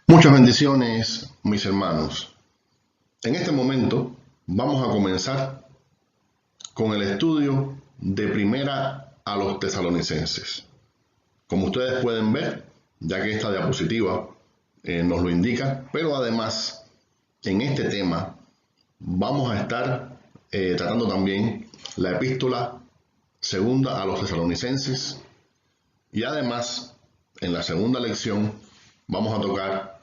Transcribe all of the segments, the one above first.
Muchas bendiciones, mis hermanos. En este momento vamos a comenzar con el estudio de Primera a los Tesalonicenses. Como ustedes pueden ver, ya que esta diapositiva nos lo indica, pero además en este tema vamos a estar tratando también la epístola segunda a los Tesalonicenses y además en la segunda lección vamos a tocar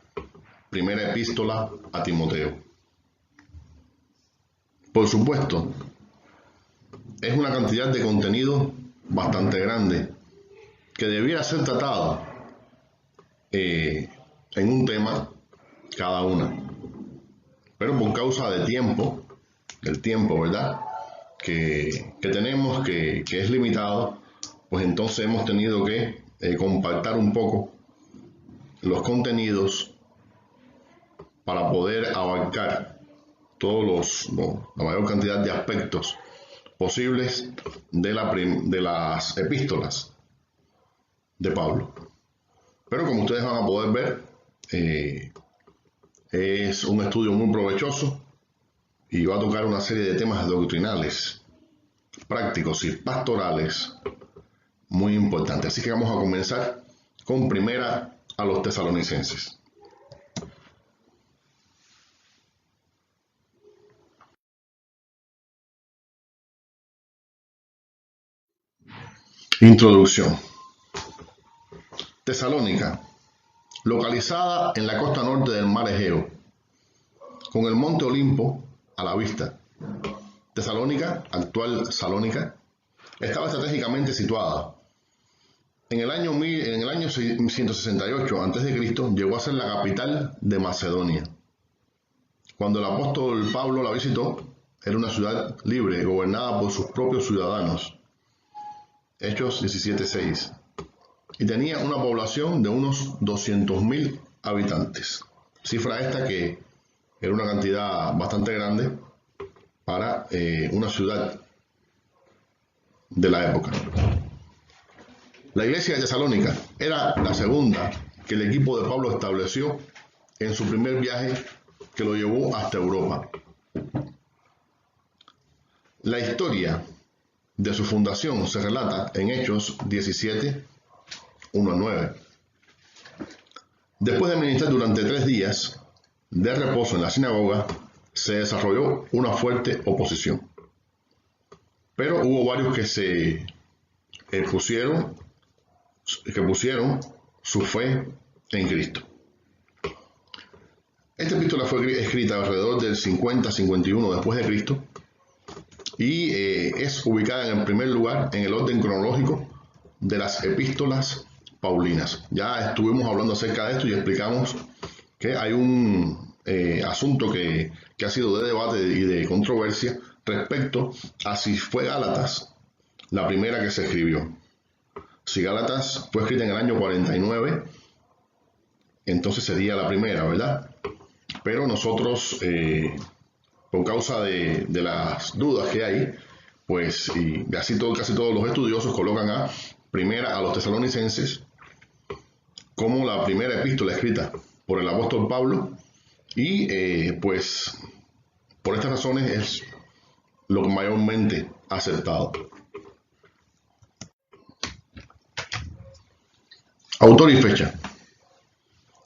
primera epístola a Timoteo. Por supuesto, es una cantidad de contenido bastante grande que debiera ser tratado en un tema cada una. Pero por causa de tiempo, del tiempo, ¿verdad? Que tenemos, que es limitado, pues entonces hemos tenido que compactar un poco los contenidos para poder abarcar la mayor cantidad de aspectos posibles de las epístolas de Pablo. Pero como ustedes van a poder ver, es un estudio muy provechoso y va a tocar una serie de temas doctrinales, prácticos y pastorales muy importantes. Así que vamos a comenzar con Primera a los Tesalonicenses. Introducción. Tesalónica, localizada en la costa norte del mar Egeo, con el monte Olimpo a la vista. Tesalónica, actual Salónica, estaba estratégicamente situada. En el año 168 a.C. llegó a ser la capital de Macedonia. Cuando el apóstol Pablo la visitó, era una ciudad libre, gobernada por sus propios ciudadanos. Hechos 17:6. Y tenía una población de unos 200.000 habitantes. Cifra esta que era una cantidad bastante grande para una ciudad de la época. La iglesia de Tesalónica era la segunda que el equipo de Pablo estableció en su primer viaje que lo llevó hasta Europa. La historia de su fundación se relata en Hechos 17, 1-9. Después de ministrar durante 3 días de reposo en la sinagoga, se desarrolló una fuerte oposición. Pero hubo varios que pusieron su fe en Cristo. Esta epístola fue escrita alrededor del 50-51 después de Cristo y es ubicada en el primer lugar en el orden cronológico de las epístolas paulinas. Ya estuvimos hablando acerca de esto y explicamos que hay un asunto que ha sido de debate y de controversia respecto a si fue Gálatas la primera que se escribió. Si Gálatas fue escrita en el año 49, entonces sería la primera, ¿verdad? Pero nosotros, por causa de las dudas que hay, pues, y casi todos los estudiosos colocan a Primera a los Tesalonicenses como la primera epístola escrita por el apóstol Pablo y pues por estas razones es lo mayormente aceptado. Autor y fecha.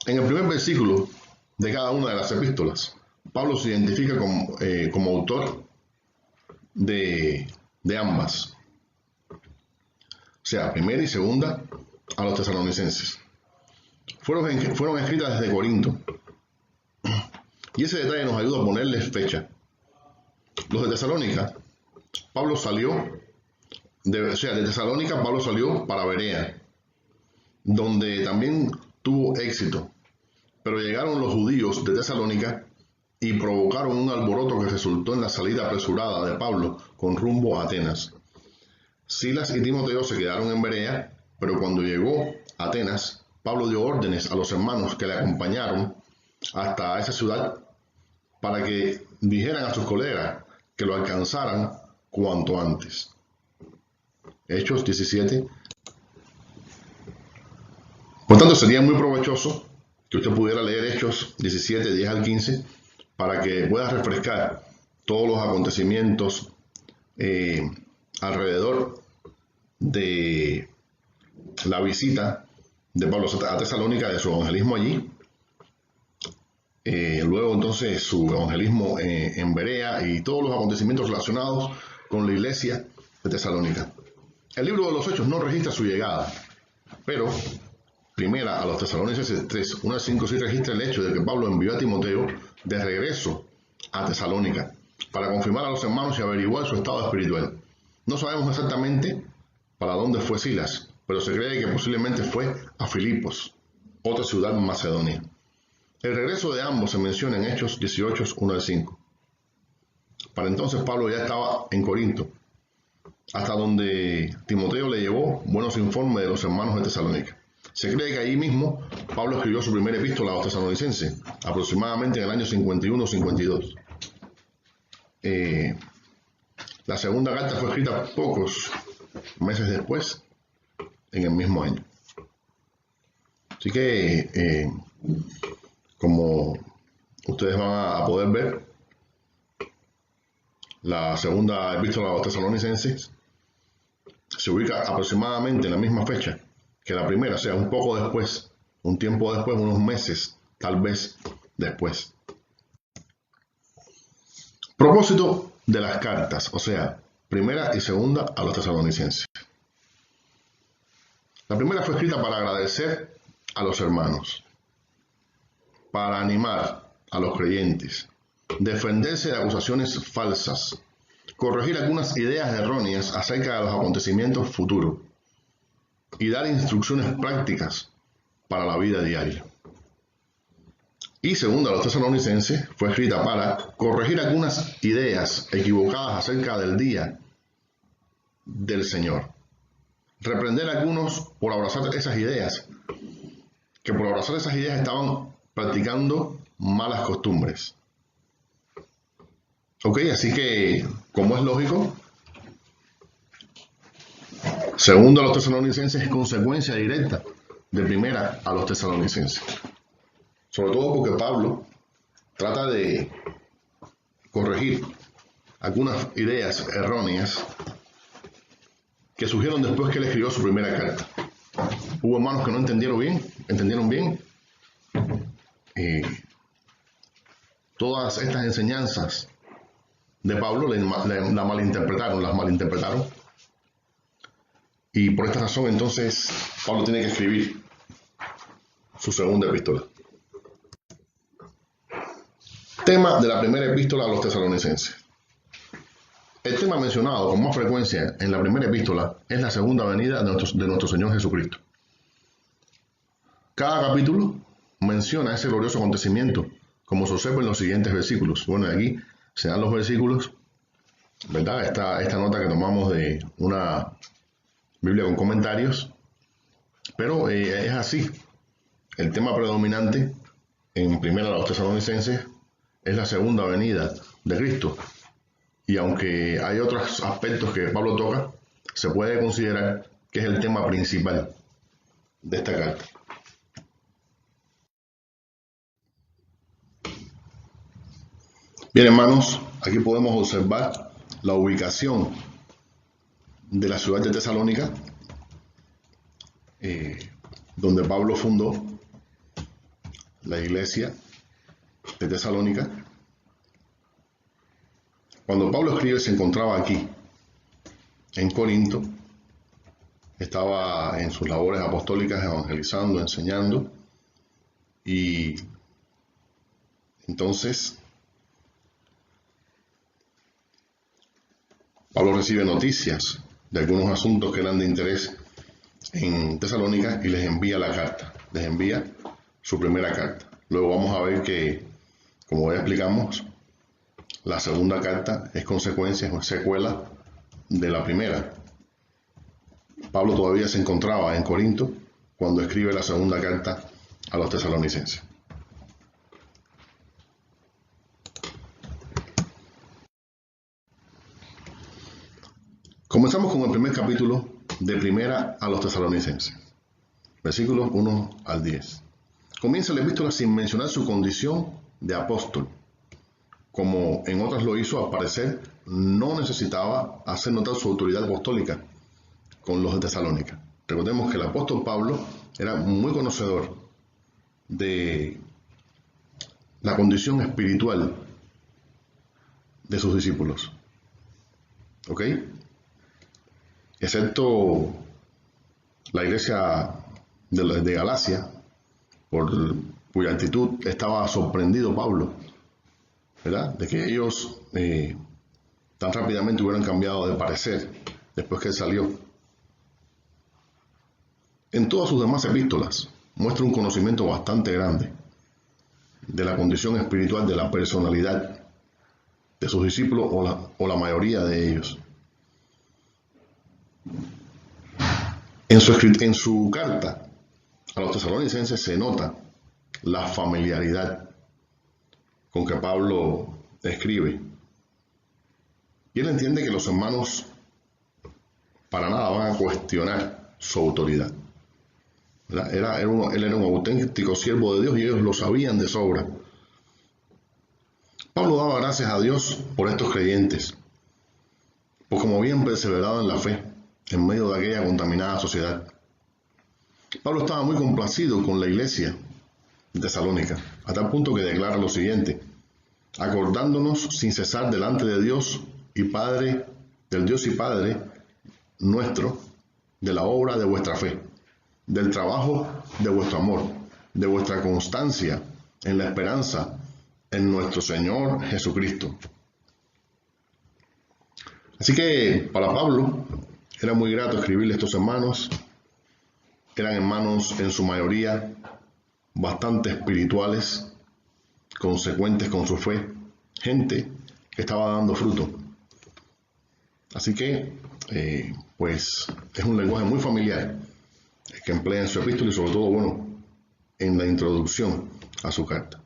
En el primer versículo de cada una de las epístolas, Pablo se identifica como autor de ambas, o sea, primera y segunda a los tesalonicenses. Fueron escritas desde Corinto, y ese detalle nos ayuda a ponerles fecha. Los de Tesalónica, de Tesalónica Pablo salió para Berea, donde también tuvo éxito. Pero llegaron los judíos de Tesalónica y provocaron un alboroto que resultó en la salida apresurada de Pablo con rumbo a Atenas. Silas y Timoteo se quedaron en Berea, pero cuando llegó a Atenas, Pablo dio órdenes a los hermanos que le acompañaron hasta esa ciudad para que dijeran a sus colegas que lo alcanzaran cuanto antes. Hechos 17, Por tanto, sería muy provechoso que usted pudiera leer Hechos 17, 10 al 15, para que pueda refrescar todos los acontecimientos alrededor de la visita de Pablo a Tesalónica, de su evangelismo allí. Luego entonces su evangelismo en Berea y todos los acontecimientos relacionados con la iglesia de Tesalónica. El libro de los Hechos no registra su llegada, pero primera a los Tesalonicenses 3, 1 al 5 sí registra el hecho de que Pablo envió a Timoteo de regreso a Tesalónica para confirmar a los hermanos y averiguar su estado espiritual. No sabemos exactamente para dónde fue Silas, pero se cree que posiblemente fue a Filipos, otra ciudad macedonia. El regreso de ambos se menciona en Hechos 18, 1 al 5. Para entonces Pablo ya estaba en Corinto, hasta donde Timoteo le llevó buenos informes de los hermanos de Tesalónica. Se cree que allí mismo Pablo escribió su primera epístola a los tesalonicenses, aproximadamente en el año 51 o 52. La segunda carta fue escrita pocos meses después, en el mismo año. Así que, como ustedes van a poder ver, la segunda epístola a los tesalonicenses se ubica aproximadamente en la misma fecha que la primera, o sea, un poco después, un tiempo después, unos meses, tal vez después. Propósito de las cartas, o sea, primera y segunda a los tesalonicenses. La primera fue escrita para agradecer a los hermanos, para animar a los creyentes, defenderse de acusaciones falsas, corregir algunas ideas erróneas acerca de los acontecimientos futuros y dar instrucciones prácticas para la vida diaria. Y segunda a los tesalonicenses fue escrita para corregir algunas ideas equivocadas acerca del día del Señor. Reprender a algunos por abrazar esas ideas, que por abrazar esas ideas estaban practicando malas costumbres. Ok, así que, como es lógico, segundo a los tesalonicenses es consecuencia directa de primera a los tesalonicenses. Sobre todo porque Pablo trata de corregir algunas ideas erróneas que surgieron después que él escribió su primera carta. Hubo hermanos que no entendieron bien todas estas enseñanzas de Pablo, las malinterpretaron. Y por esta razón entonces Pablo tiene que escribir su segunda epístola. Tema de la primera epístola a los tesalonicenses. El tema mencionado con más frecuencia en la primera epístola es la segunda venida de nuestro Señor Jesucristo. Cada capítulo menciona ese glorioso acontecimiento, como se observa en los siguientes versículos. Bueno, aquí se dan los versículos, ¿verdad? Esta nota que tomamos de una Biblia con comentarios, pero es así. El tema predominante en primera a los tesalonicenses es la segunda venida de Cristo. Y aunque hay otros aspectos que Pablo toca, se puede considerar que es el tema principal de esta carta. Bien, hermanos, aquí podemos observar la ubicación de la ciudad de Tesalónica, donde Pablo fundó la iglesia de Tesalónica. Cuando Pablo escribe se encontraba aquí, en Corinto, estaba en sus labores apostólicas evangelizando, enseñando, y entonces Pablo recibe noticias de algunos asuntos que eran de interés en Tesalónica y les envía la carta, les envía su primera carta. Luego vamos a ver que, como ya explicamos, la segunda carta es consecuencia, es secuela de la primera. Pablo todavía se encontraba en Corinto cuando escribe la segunda carta a los tesalonicenses. Comenzamos con el primer capítulo de primera a los tesalonicenses. versículos 1 al 10. Comienza la epístola sin mencionar su condición de apóstol. Como en otras lo hizo, al parecer no necesitaba hacer notar su autoridad apostólica con los de Tesalónica. Recordemos que el apóstol Pablo era muy conocedor de la condición espiritual de sus discípulos. ¿Ok? Excepto la iglesia de Galacia, por cuya actitud estaba sorprendido Pablo, ¿verdad? De que ellos tan rápidamente hubieran cambiado de parecer después que él salió. En todas sus demás epístolas muestra un conocimiento bastante grande de la condición espiritual, de la personalidad de sus discípulos o la mayoría de ellos. En su carta a los tesalonicenses se nota la familiaridad con que Pablo escribe. Y él entiende que los hermanos para nada van a cuestionar su autoridad. Él era un auténtico siervo de Dios y ellos lo sabían de sobra. Pablo daba gracias a Dios por estos creyentes, por como habían perseverado en la fe en medio de aquella contaminada sociedad. Pablo estaba muy complacido con la iglesia de Tesalónica, a tal punto que declara lo siguiente: acordándonos sin cesar delante de Dios y Padre, del Dios y Padre nuestro, de la obra de vuestra fe, del trabajo de vuestro amor, de vuestra constancia en la esperanza en nuestro Señor Jesucristo. Así que para Pablo era muy grato escribirle a estos hermanos. Eran hermanos en su mayoría bastante espirituales, consecuentes con su fe, gente que estaba dando fruto. Así que, pues, es un lenguaje muy familiar que emplea en su epístola y sobre todo, bueno, en la introducción a su carta.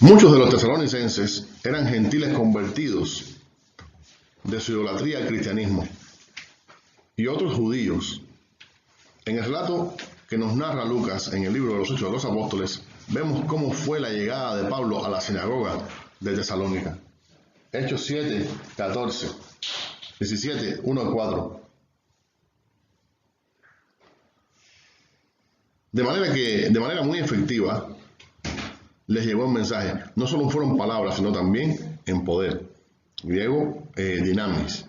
Muchos de los tesalonicenses eran gentiles convertidos de su idolatría al cristianismo y otros judíos. En el relato que nos narra Lucas en el libro de los Hechos de los Apóstoles, vemos cómo fue la llegada de Pablo a la sinagoga de Tesalónica. Hechos 7, 14, 17, 1 al 4. De manera muy efectiva, les llegó el mensaje. No solo fueron palabras, sino también en poder. Griego, dinamis.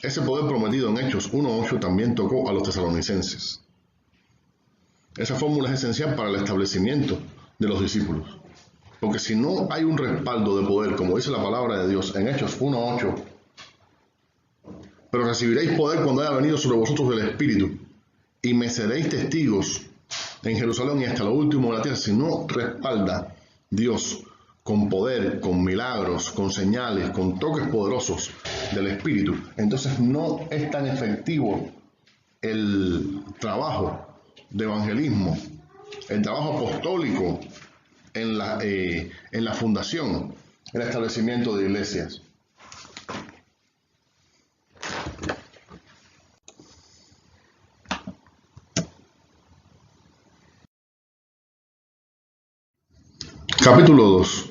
Ese poder prometido en Hechos 1:8 también tocó a los tesalonicenses. Esa fórmula es esencial para el establecimiento de los discípulos. Porque si no hay un respaldo de poder, como dice la palabra de Dios en Hechos 1:8, pero recibiréis poder cuando haya venido sobre vosotros el Espíritu, y me seréis testigos en Jerusalén y hasta lo último de la tierra. Si no respalda Dios con poder, con milagros, con señales, con toques poderosos del Espíritu, entonces no es tan efectivo el trabajo de evangelismo, el trabajo apostólico en la fundación, el establecimiento de iglesias. Capítulo 2.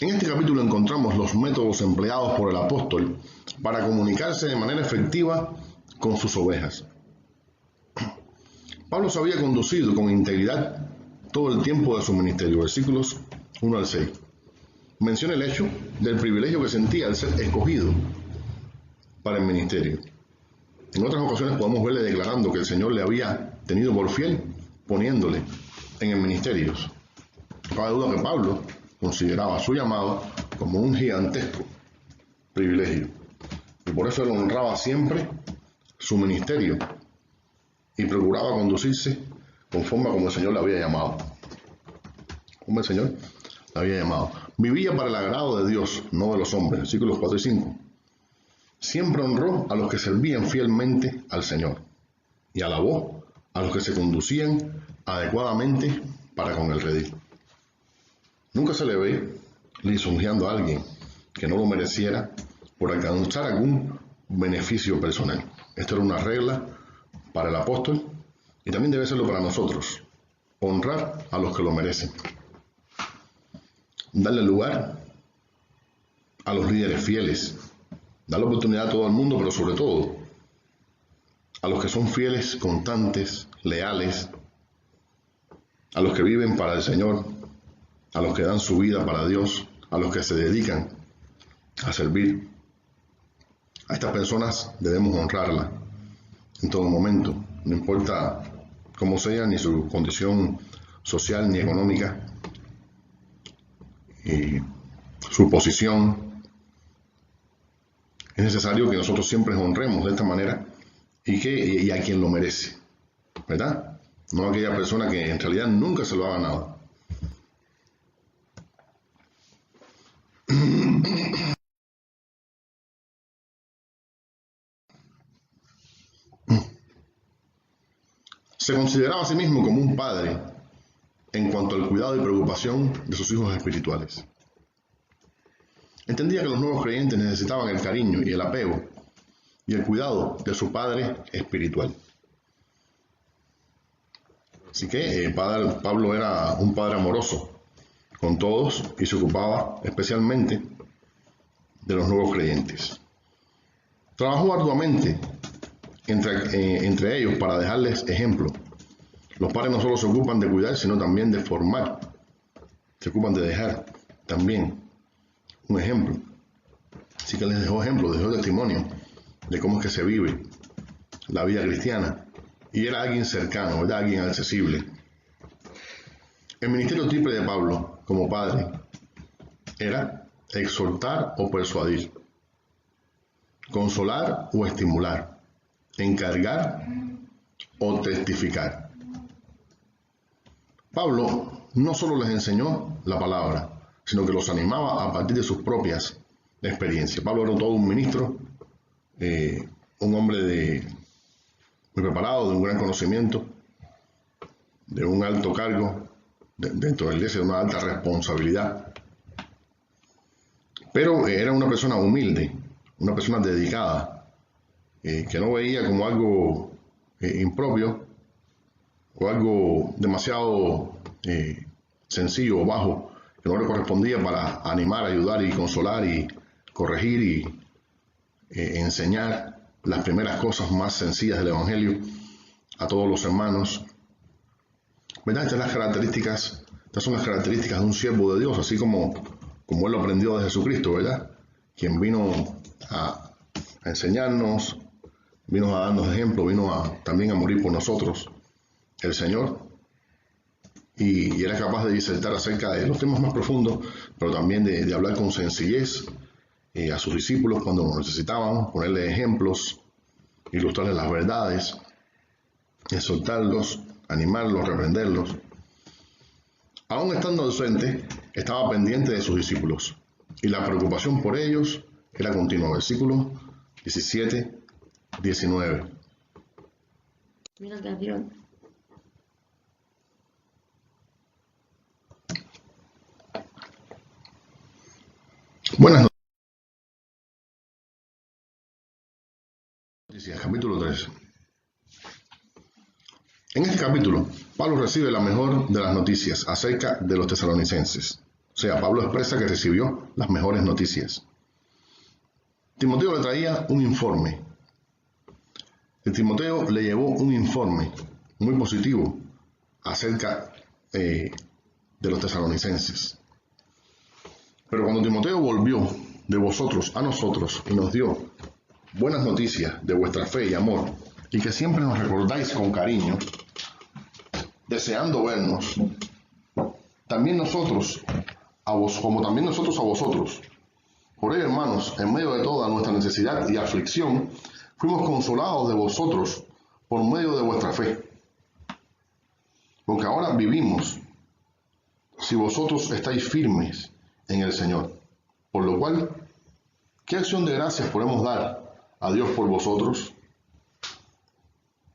En este capítulo encontramos los métodos empleados por el apóstol para comunicarse de manera efectiva con sus ovejas. Pablo se había conducido con integridad todo el tiempo de su ministerio, versículos 1 al 6. Menciona el hecho del privilegio que sentía al ser escogido para el ministerio. En otras ocasiones podemos verle declarando que el Señor le había tenido por fiel, poniéndole en el ministerio. No cabe duda que Pablo consideraba su llamado como un gigantesco privilegio, y por eso él honraba siempre su ministerio y procuraba conducirse conforme a como el Señor le había llamado. Como el Señor le había llamado. Vivía para el agrado de Dios, no de los hombres. Versículos 4 y 5. Siempre honró a los que servían fielmente al Señor y alabó a los que se conducían adecuadamente para con el redil. Nunca se le ve lisonjeando a alguien que no lo mereciera por alcanzar algún beneficio personal. Esto era una regla para el apóstol y también debe serlo para nosotros. Honrar a los que lo merecen. Darle lugar a los líderes fieles. Darle oportunidad a todo el mundo, pero sobre todo a los que son fieles, constantes, leales, a los que viven para el Señor, a los que dan su vida para Dios, a los que se dedican a servir. A estas personas debemos honrarlas en todo momento, no importa cómo sea, ni su condición social ni económica, su posición. Es necesario que nosotros siempre honremos de esta manera y a quien lo merece, ¿verdad? No a aquella persona que en realidad nunca se lo ha ganado. Se consideraba a sí mismo como un padre en cuanto al cuidado y preocupación de sus hijos espirituales. Entendía que los nuevos creyentes necesitaban el cariño y el apego y el cuidado de su padre espiritual. Así que Pablo era un padre amoroso con todos y se ocupaba especialmente de los nuevos creyentes. Trabajó arduamente entre ellos para dejarles ejemplo. Los padres no solo se ocupan de cuidar, sino también de formar. Se ocupan de dejar también un ejemplo. Así que les dejó ejemplo, les dejó testimonio de cómo es que se vive la vida cristiana. Y era alguien cercano, ¿verdad? Alguien accesible. El ministerio triple de Pablo como padre era exhortar o persuadir, consolar o estimular, encargar o testificar. Pablo no solo les enseñó la palabra, sino que los animaba a partir de sus propias experiencias. Pablo era todo un ministro, un hombre muy preparado, de un gran conocimiento, de un alto cargo dentro de la iglesia, de una alta responsabilidad. Pero era una persona humilde, una persona dedicada, que no veía como algo impropio o algo demasiado sencillo o bajo, que no le correspondía para animar, ayudar y consolar y corregir y enseñar las primeras cosas más sencillas del Evangelio a todos los hermanos. ¿Verdad? Estas son las características de un siervo de Dios, así como él lo aprendió de Jesucristo, ¿verdad? Quien vino a enseñarnos, vino a darnos ejemplo, también a morir por nosotros, el Señor, y era capaz de disertar acerca de los temas más profundos, pero también de hablar con sencillez a sus discípulos cuando lo necesitaban, ponerle ejemplos, ilustrarles las verdades, exhortarlos, animarlos, reprenderlos. Aún estando ausente, estaba pendiente de sus discípulos, y la preocupación por ellos era continua. Versículos 17, 19. Mira atención. Buenas noticias, capítulo 3. En este capítulo, Pablo recibe la mejor de las noticias acerca de los tesalonicenses. O sea, Pablo expresa que recibió las mejores noticias. Timoteo le traía un informe. Timoteo le llevó un informe muy positivo acerca de los tesalonicenses. Pero cuando Timoteo volvió de vosotros a nosotros y nos dio buenas noticias de vuestra fe y amor, y que siempre nos recordáis con cariño, deseando vernos, también nosotros, como también nosotros a vosotros. Por ello, hermanos, en medio de toda nuestra necesidad y aflicción, fuimos consolados de vosotros por medio de vuestra fe. Porque ahora vivimos si vosotros estáis firmes en el Señor. Por lo cual, ¿qué acción de gracias podemos dar a Dios por vosotros?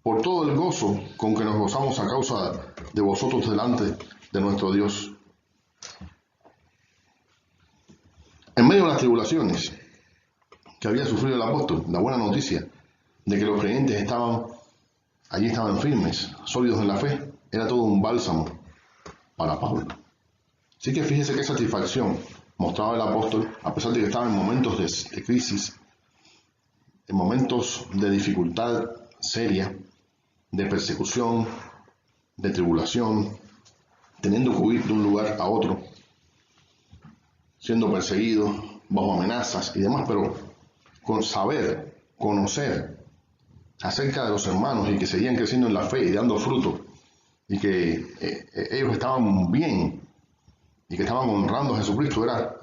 Por todo el gozo con que nos gozamos a causa de vosotros delante de nuestro Dios. En medio de las tribulaciones que había sufrido el apóstol, la buena noticia de que los creyentes estaban firmes, sólidos en la fe, era todo un bálsamo para Pablo. Así que fíjese qué satisfacción mostraba el apóstol, a pesar de que estaba en momentos de crisis, en momentos de dificultad seria, de persecución, de tribulación, teniendo que huir de un lugar a otro, siendo perseguido, bajo amenazas y demás, pero con saber, conocer acerca de los hermanos y que seguían creciendo en la fe y dando fruto, y que ellos estaban bien y que estaban honrando a Jesucristo, era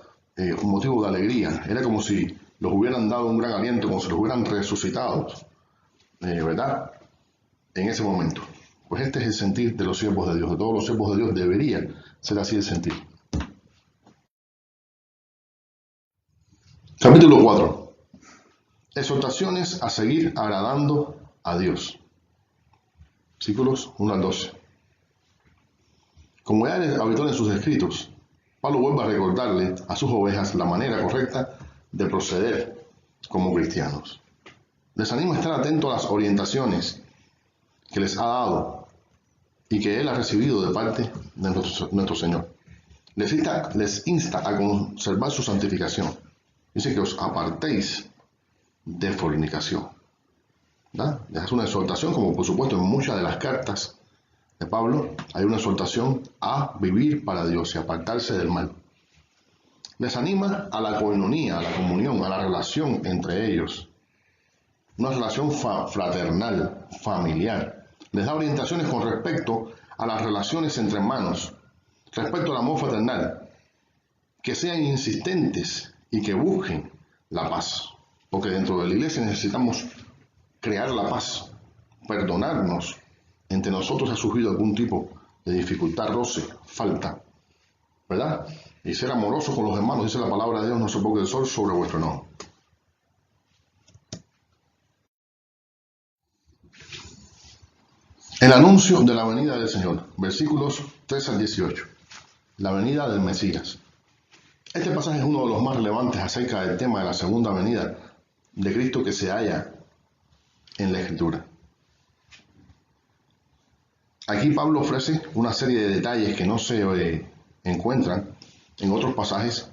un motivo de alegría. Era como si los hubieran dado un gran aliento, como si los hubieran resucitado, ¿verdad? En ese momento. Pues este es el sentir de los siervos de Dios, de todos los siervos de Dios debería ser así el sentir. Capítulo 4. Exhortaciones a seguir agradando a Dios. Versículos 1 al 12. Como ya es habitual en sus escritos, Pablo vuelve a recordarle a sus ovejas la manera correcta de proceder como cristianos. Les anima a estar atentos a las orientaciones que les ha dado y que él ha recibido de parte de nuestro Señor. Les insta a conservar su santificación. Dice que os apartéis de fornicación. ¿Verdad? Es una exhortación, como por supuesto en muchas de las cartas de Pablo, hay una exhortación a vivir para Dios y apartarse del mal. Les anima a la koinonía, a la comunión, a la relación entre ellos. Una relación fraternal, familiar. Les da orientaciones con respecto a las relaciones entre hermanos, respecto al amor fraternal, que sean insistentes y que busquen la paz. Porque dentro de la iglesia necesitamos crear la paz, perdonarnos. Entre nosotros ha surgido algún tipo de dificultad, roce, falta, ¿verdad? Y ser amorosos con los hermanos, dice la palabra de Dios, no se ponga el sol sobre vuestro enojo. El anuncio de la venida del Señor, versículos 3 al 18. La venida del Mesías. Este pasaje es uno de los más relevantes acerca del tema de la segunda venida de Cristo que se halla en la Escritura. Aquí Pablo ofrece una serie de detalles que no se encuentran en otros pasajes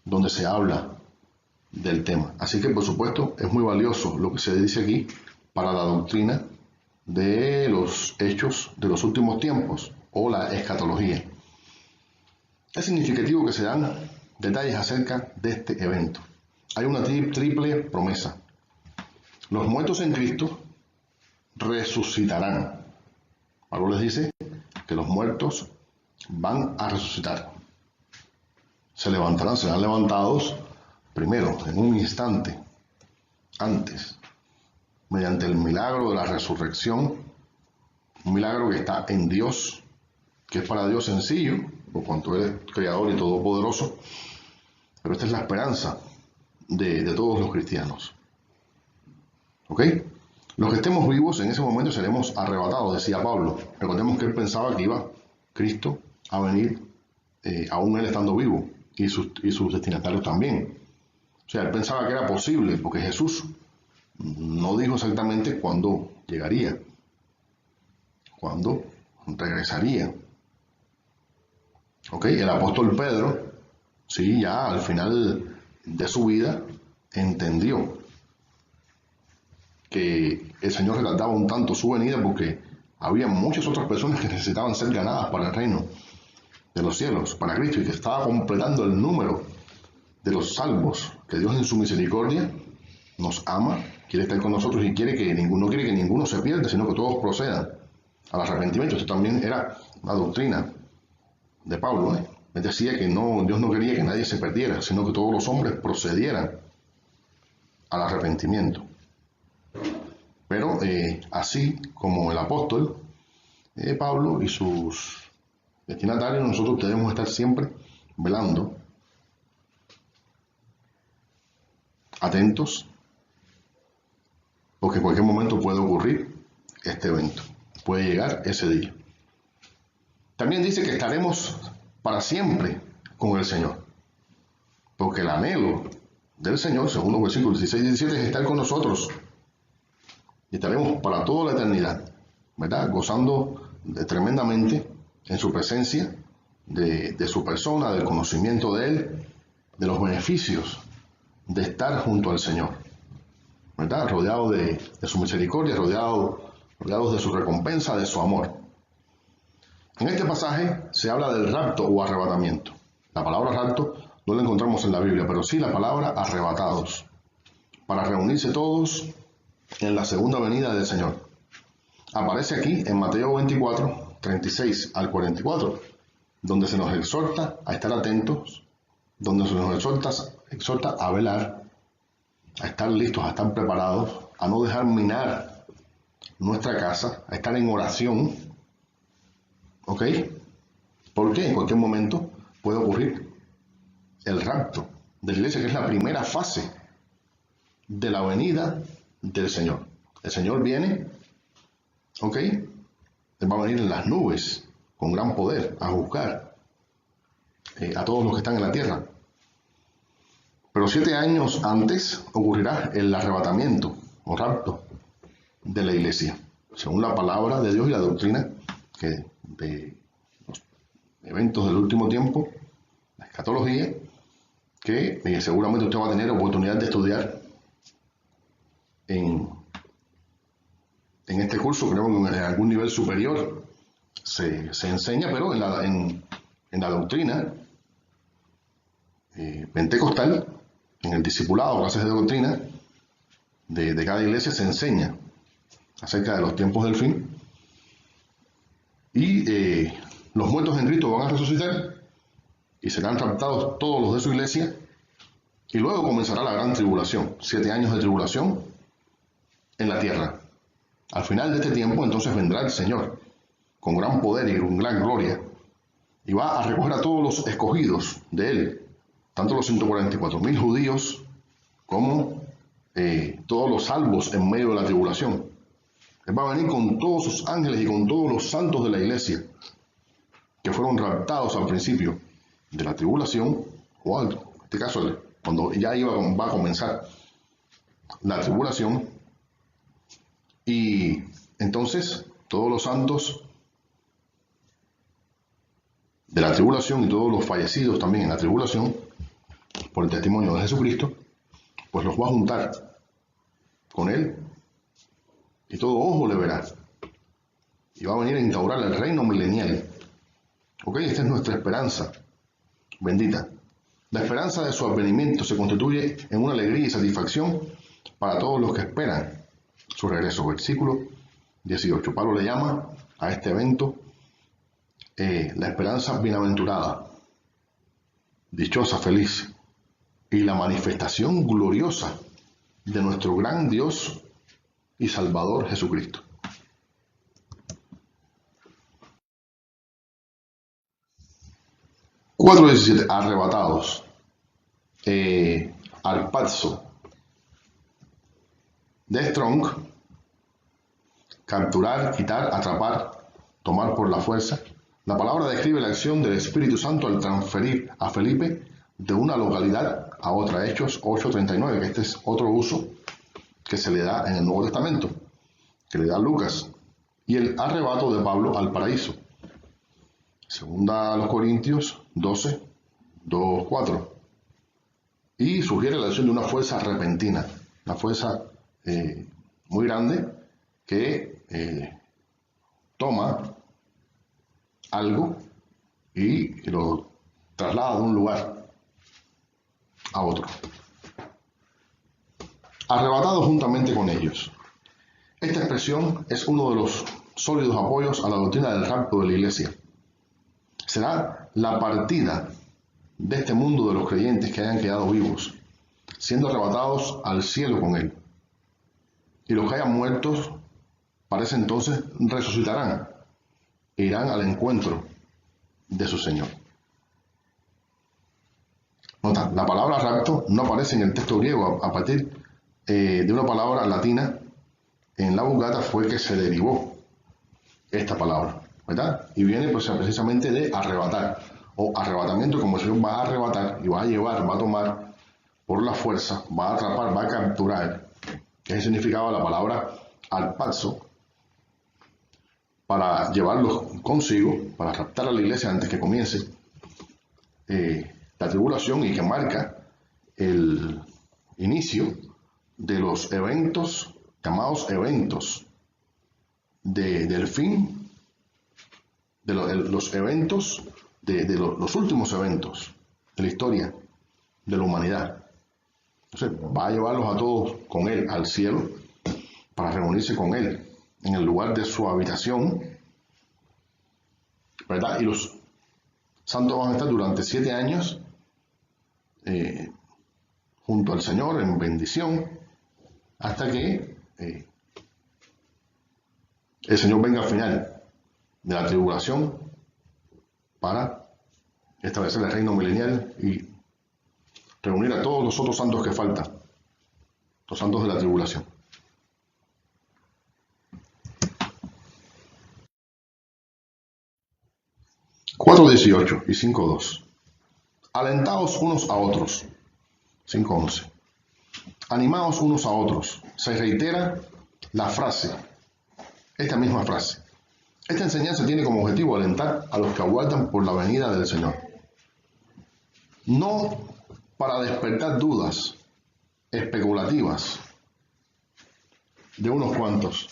donde se habla del tema. Así que, por supuesto, es muy valioso lo que se dice aquí para la doctrina de los hechos de los últimos tiempos o la escatología. Es significativo que se dan detalles acerca de este evento. Hay una triple promesa. Los muertos en Cristo resucitarán. Pablo les dice que los muertos van a resucitar. Se levantarán, serán levantados primero, en un instante, antes, mediante el milagro de la resurrección, un milagro que está en Dios, que es para Dios sencillo, por cuanto Él es creador y todopoderoso, pero esta es la esperanza de todos los cristianos. ¿Ok? Los que estemos vivos en ese momento seremos arrebatados, decía Pablo. Recordemos que él pensaba que iba Cristo a venir, aún él estando vivo, y sus destinatarios también. O sea, él pensaba que era posible, porque Jesús no dijo exactamente cuándo llegaría, cuándo regresaría. ¿Ok? El apóstol Pedro, sí, ya al final de su vida, entendió que el Señor retardaba un tanto su venida porque había muchas otras personas que necesitaban ser ganadas para el reino de los cielos, para Cristo, y que estaba completando el número de los salvos, que Dios en su misericordia nos ama, quiere estar con nosotros y no quiere que ninguno se pierda, sino que todos procedan al arrepentimiento. Esto también era una doctrina de Pablo. Él decía que Dios no quería que nadie se perdiera, sino que todos los hombres procedieran al arrepentimiento. Pero así como el apóstol Pablo y sus destinatarios, nosotros debemos estar siempre velando, atentos, porque en cualquier momento puede ocurrir este evento, puede llegar ese día. También dice que estaremos para siempre con el Señor. Porque el anhelo del Señor, según los versículos 16 y 17, es estar con nosotros. Y estaremos para toda la eternidad, ¿verdad? Gozando tremendamente en su presencia, de su persona, del conocimiento de Él, de los beneficios de estar junto al Señor, ¿verdad? Rodeado de su misericordia, rodeados de su recompensa, de su amor. En este pasaje se habla del rapto o arrebatamiento. La palabra rapto no la encontramos en la Biblia, pero sí la palabra arrebatados, para reunirse todos en la segunda venida del Señor. Aparece aquí en Mateo 24, 36 al 44, donde se nos exhorta a estar atentos, donde se nos exhorta a velar, a estar listos, a estar preparados, a no dejar minar nuestra casa, a estar en oración. ¿Ok? Porque en cualquier momento puede ocurrir el rapto de la iglesia, que es la primera fase de la venida del Señor. El Señor viene, ¿ok? Él va a venir en las nubes con gran poder a juzgar a todos los que están en la tierra. Pero 7 años antes ocurrirá el arrebatamiento o rapto de la iglesia, según la palabra de Dios y la doctrina de los eventos del último tiempo, la escatología, que seguramente usted va a tener oportunidad de estudiar en este curso. Creo que en algún nivel superior se enseña, pero en la doctrina pentecostal, en el discipulado, clases de doctrina de cada iglesia, se enseña acerca de los tiempos del fin. Y los muertos en Cristo van a resucitar y serán raptados todos los de su iglesia, y luego comenzará la gran tribulación, 7 años de tribulación en la tierra. Al final de este tiempo entonces vendrá el Señor con gran poder y con gran gloria, y va a recoger a todos los escogidos de Él, tanto los 144,000 judíos como todos los salvos en medio de la tribulación. Él va a venir con todos sus ángeles y con todos los santos de la iglesia que fueron raptados al principio de la tribulación, o en este caso cuando ya va a comenzar la tribulación. Y entonces todos los santos de la tribulación y todos los fallecidos también en la tribulación por el testimonio de Jesucristo, pues los va a juntar con Él, y todo ojo le verá, y va a venir a instaurar el reino milenial. Ok, esta es nuestra esperanza bendita. La esperanza de su advenimiento se constituye en una alegría y satisfacción para todos los que esperan su regreso. Versículo 18. Pablo le llama a este evento la esperanza bienaventurada, dichosa, feliz, y la manifestación gloriosa de nuestro gran Dios y Salvador Jesucristo. Cuatro 17. Arrebatados. Arpazo. De Strong. Capturar, quitar, atrapar, tomar por la fuerza. La palabra describe la acción del Espíritu Santo al transferir a Felipe de una localidad a otra. Hechos 8:39, que este es otro uso que se le da en el Nuevo Testamento, que le da Lucas. Y el arrebato de Pablo al paraíso. Segunda a los Corintios 12, 2, 4. Y sugiere la acción de una fuerza repentina, una fuerza muy grande que toma algo y lo traslada de un lugar a otro. Arrebatado juntamente con ellos. Esta expresión es uno de los sólidos apoyos a la doctrina del rapto de la iglesia. Será la partida de este mundo de los creyentes que hayan quedado vivos, siendo arrebatados al cielo con Él. Y los que hayan muerto, para ese entonces, resucitarán e irán al encuentro de su Señor. Nota, la palabra rapto no aparece en el texto griego. A partir de una palabra latina, en la Vulgata fue que se derivó esta palabra, ¿verdad? Y viene pues precisamente de arrebatar o arrebatamiento, como el Señor va a arrebatar y va a llevar, va a tomar por la fuerza, va a atrapar, va a capturar, que es el significado de la palabra harpazo, para llevarlos consigo, para raptar a la iglesia antes que comience la tribulación, y que marca el inicio de los eventos, llamados eventos del fin, de los eventos, los últimos eventos de la historia de la humanidad. Entonces va a llevarlos a todos con Él al cielo para reunirse con Él en el lugar de su habitación, ¿verdad? Y los santos van a estar durante 7 años junto al Señor en bendición, hasta que el Señor venga al final de la tribulación para establecer el reino milenial y reunir a todos los otros santos que faltan, los santos de la tribulación. (4:18) y 5:2. Alentaos unos a otros. 5:11. Animaos unos a otros. Se reitera la frase, esta misma frase. Esta enseñanza tiene como objetivo alentar a los que aguardan por la venida del Señor. No para despertar dudas especulativas de unos cuantos.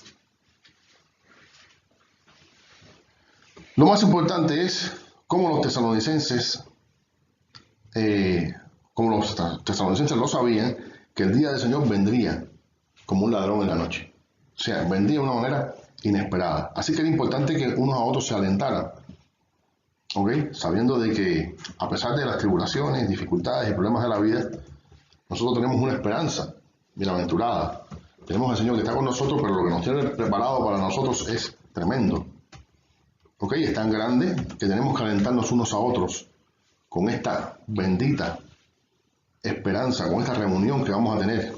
Lo más importante es cómo los tesalonicenses lo sabían, que el día del Señor vendría como un ladrón en la noche. O sea, vendría de una manera inesperada. Así que era importante que unos a otros se alentaran, ¿ok? Sabiendo de que a pesar de las tribulaciones, dificultades y problemas de la vida, nosotros tenemos una esperanza bienaventurada. Tenemos al Señor que está con nosotros, pero lo que nos tiene preparado para nosotros es tremendo. ¿Ok? Es tan grande que tenemos que alentarnos unos a otros con esta bendita esperanza, con esta reunión que vamos a tener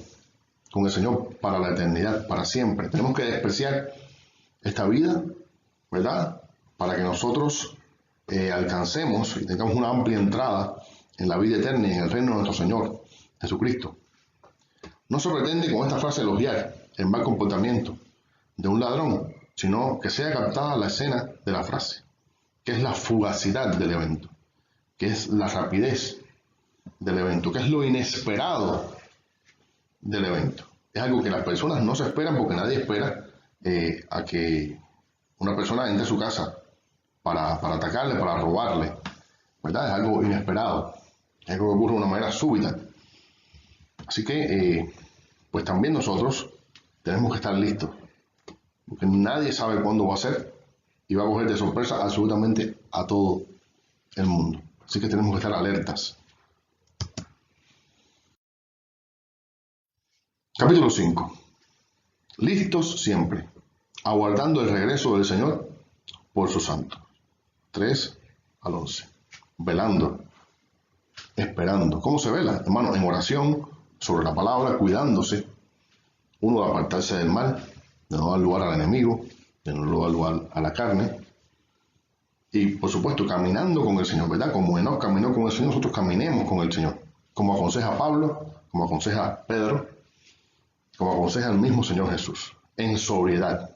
con el Señor para la eternidad, para siempre. Tenemos que despreciar esta vida, ¿verdad? Para que nosotros alcancemos y tengamos una amplia entrada en la vida eterna y en el reino de nuestro Señor Jesucristo. No se pretende con esta frase elogiar el mal comportamiento de un ladrón, sino que sea captada la escena de la frase, que es la fugacidad del evento, que es la rapidez del evento, que es lo inesperado del evento. Es algo que las personas no se esperan, porque nadie espera a que una persona entre a su casa para atacarle, para robarle, ¿verdad? Es algo inesperado, es algo que ocurre de una manera súbita. Así que, pues también nosotros tenemos que estar listos, porque nadie sabe cuándo va a ser y va a coger de sorpresa absolutamente a todo el mundo. Así que tenemos que estar alertas. Capítulo 5. Listos siempre, aguardando el regreso del Señor por sus santos. 3-11. Velando, esperando. ¿Cómo se vela? Hermano, en oración, sobre la palabra, cuidándose, uno de apartarse del mal, de no dar lugar al enemigo, de no dar lugar a la carne, y por supuesto caminando con el Señor, ¿verdad? Como Enoc caminó con el Señor, nosotros caminemos con el Señor, como aconseja Pablo, como aconseja Pedro, como aconseja el mismo Señor Jesús, en sobriedad,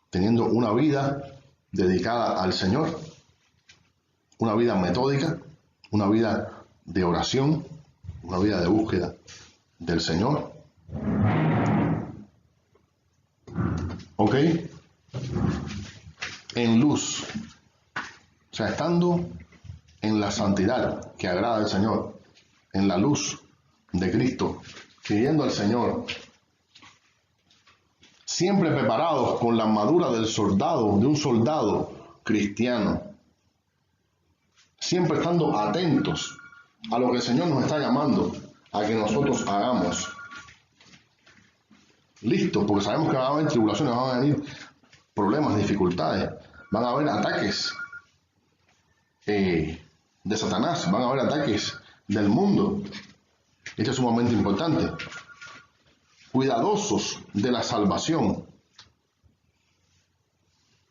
teniendo una vida dedicada al Señor, una vida metódica, una vida de oración, una vida de búsqueda del Señor. ¿Ok? En luz, o sea, estando en la santidad que agrada al Señor, en la luz de Cristo, siguiendo al Señor, siempre preparados con la armadura de un soldado cristiano, siempre estando atentos a lo que el Señor nos está llamando a que nosotros hagamos. Listos, porque sabemos que van a haber tribulaciones, van a venir problemas, dificultades, van a haber ataques de Satanás, van a haber ataques del mundo. Esto es sumamente importante. Cuidadosos de la salvación,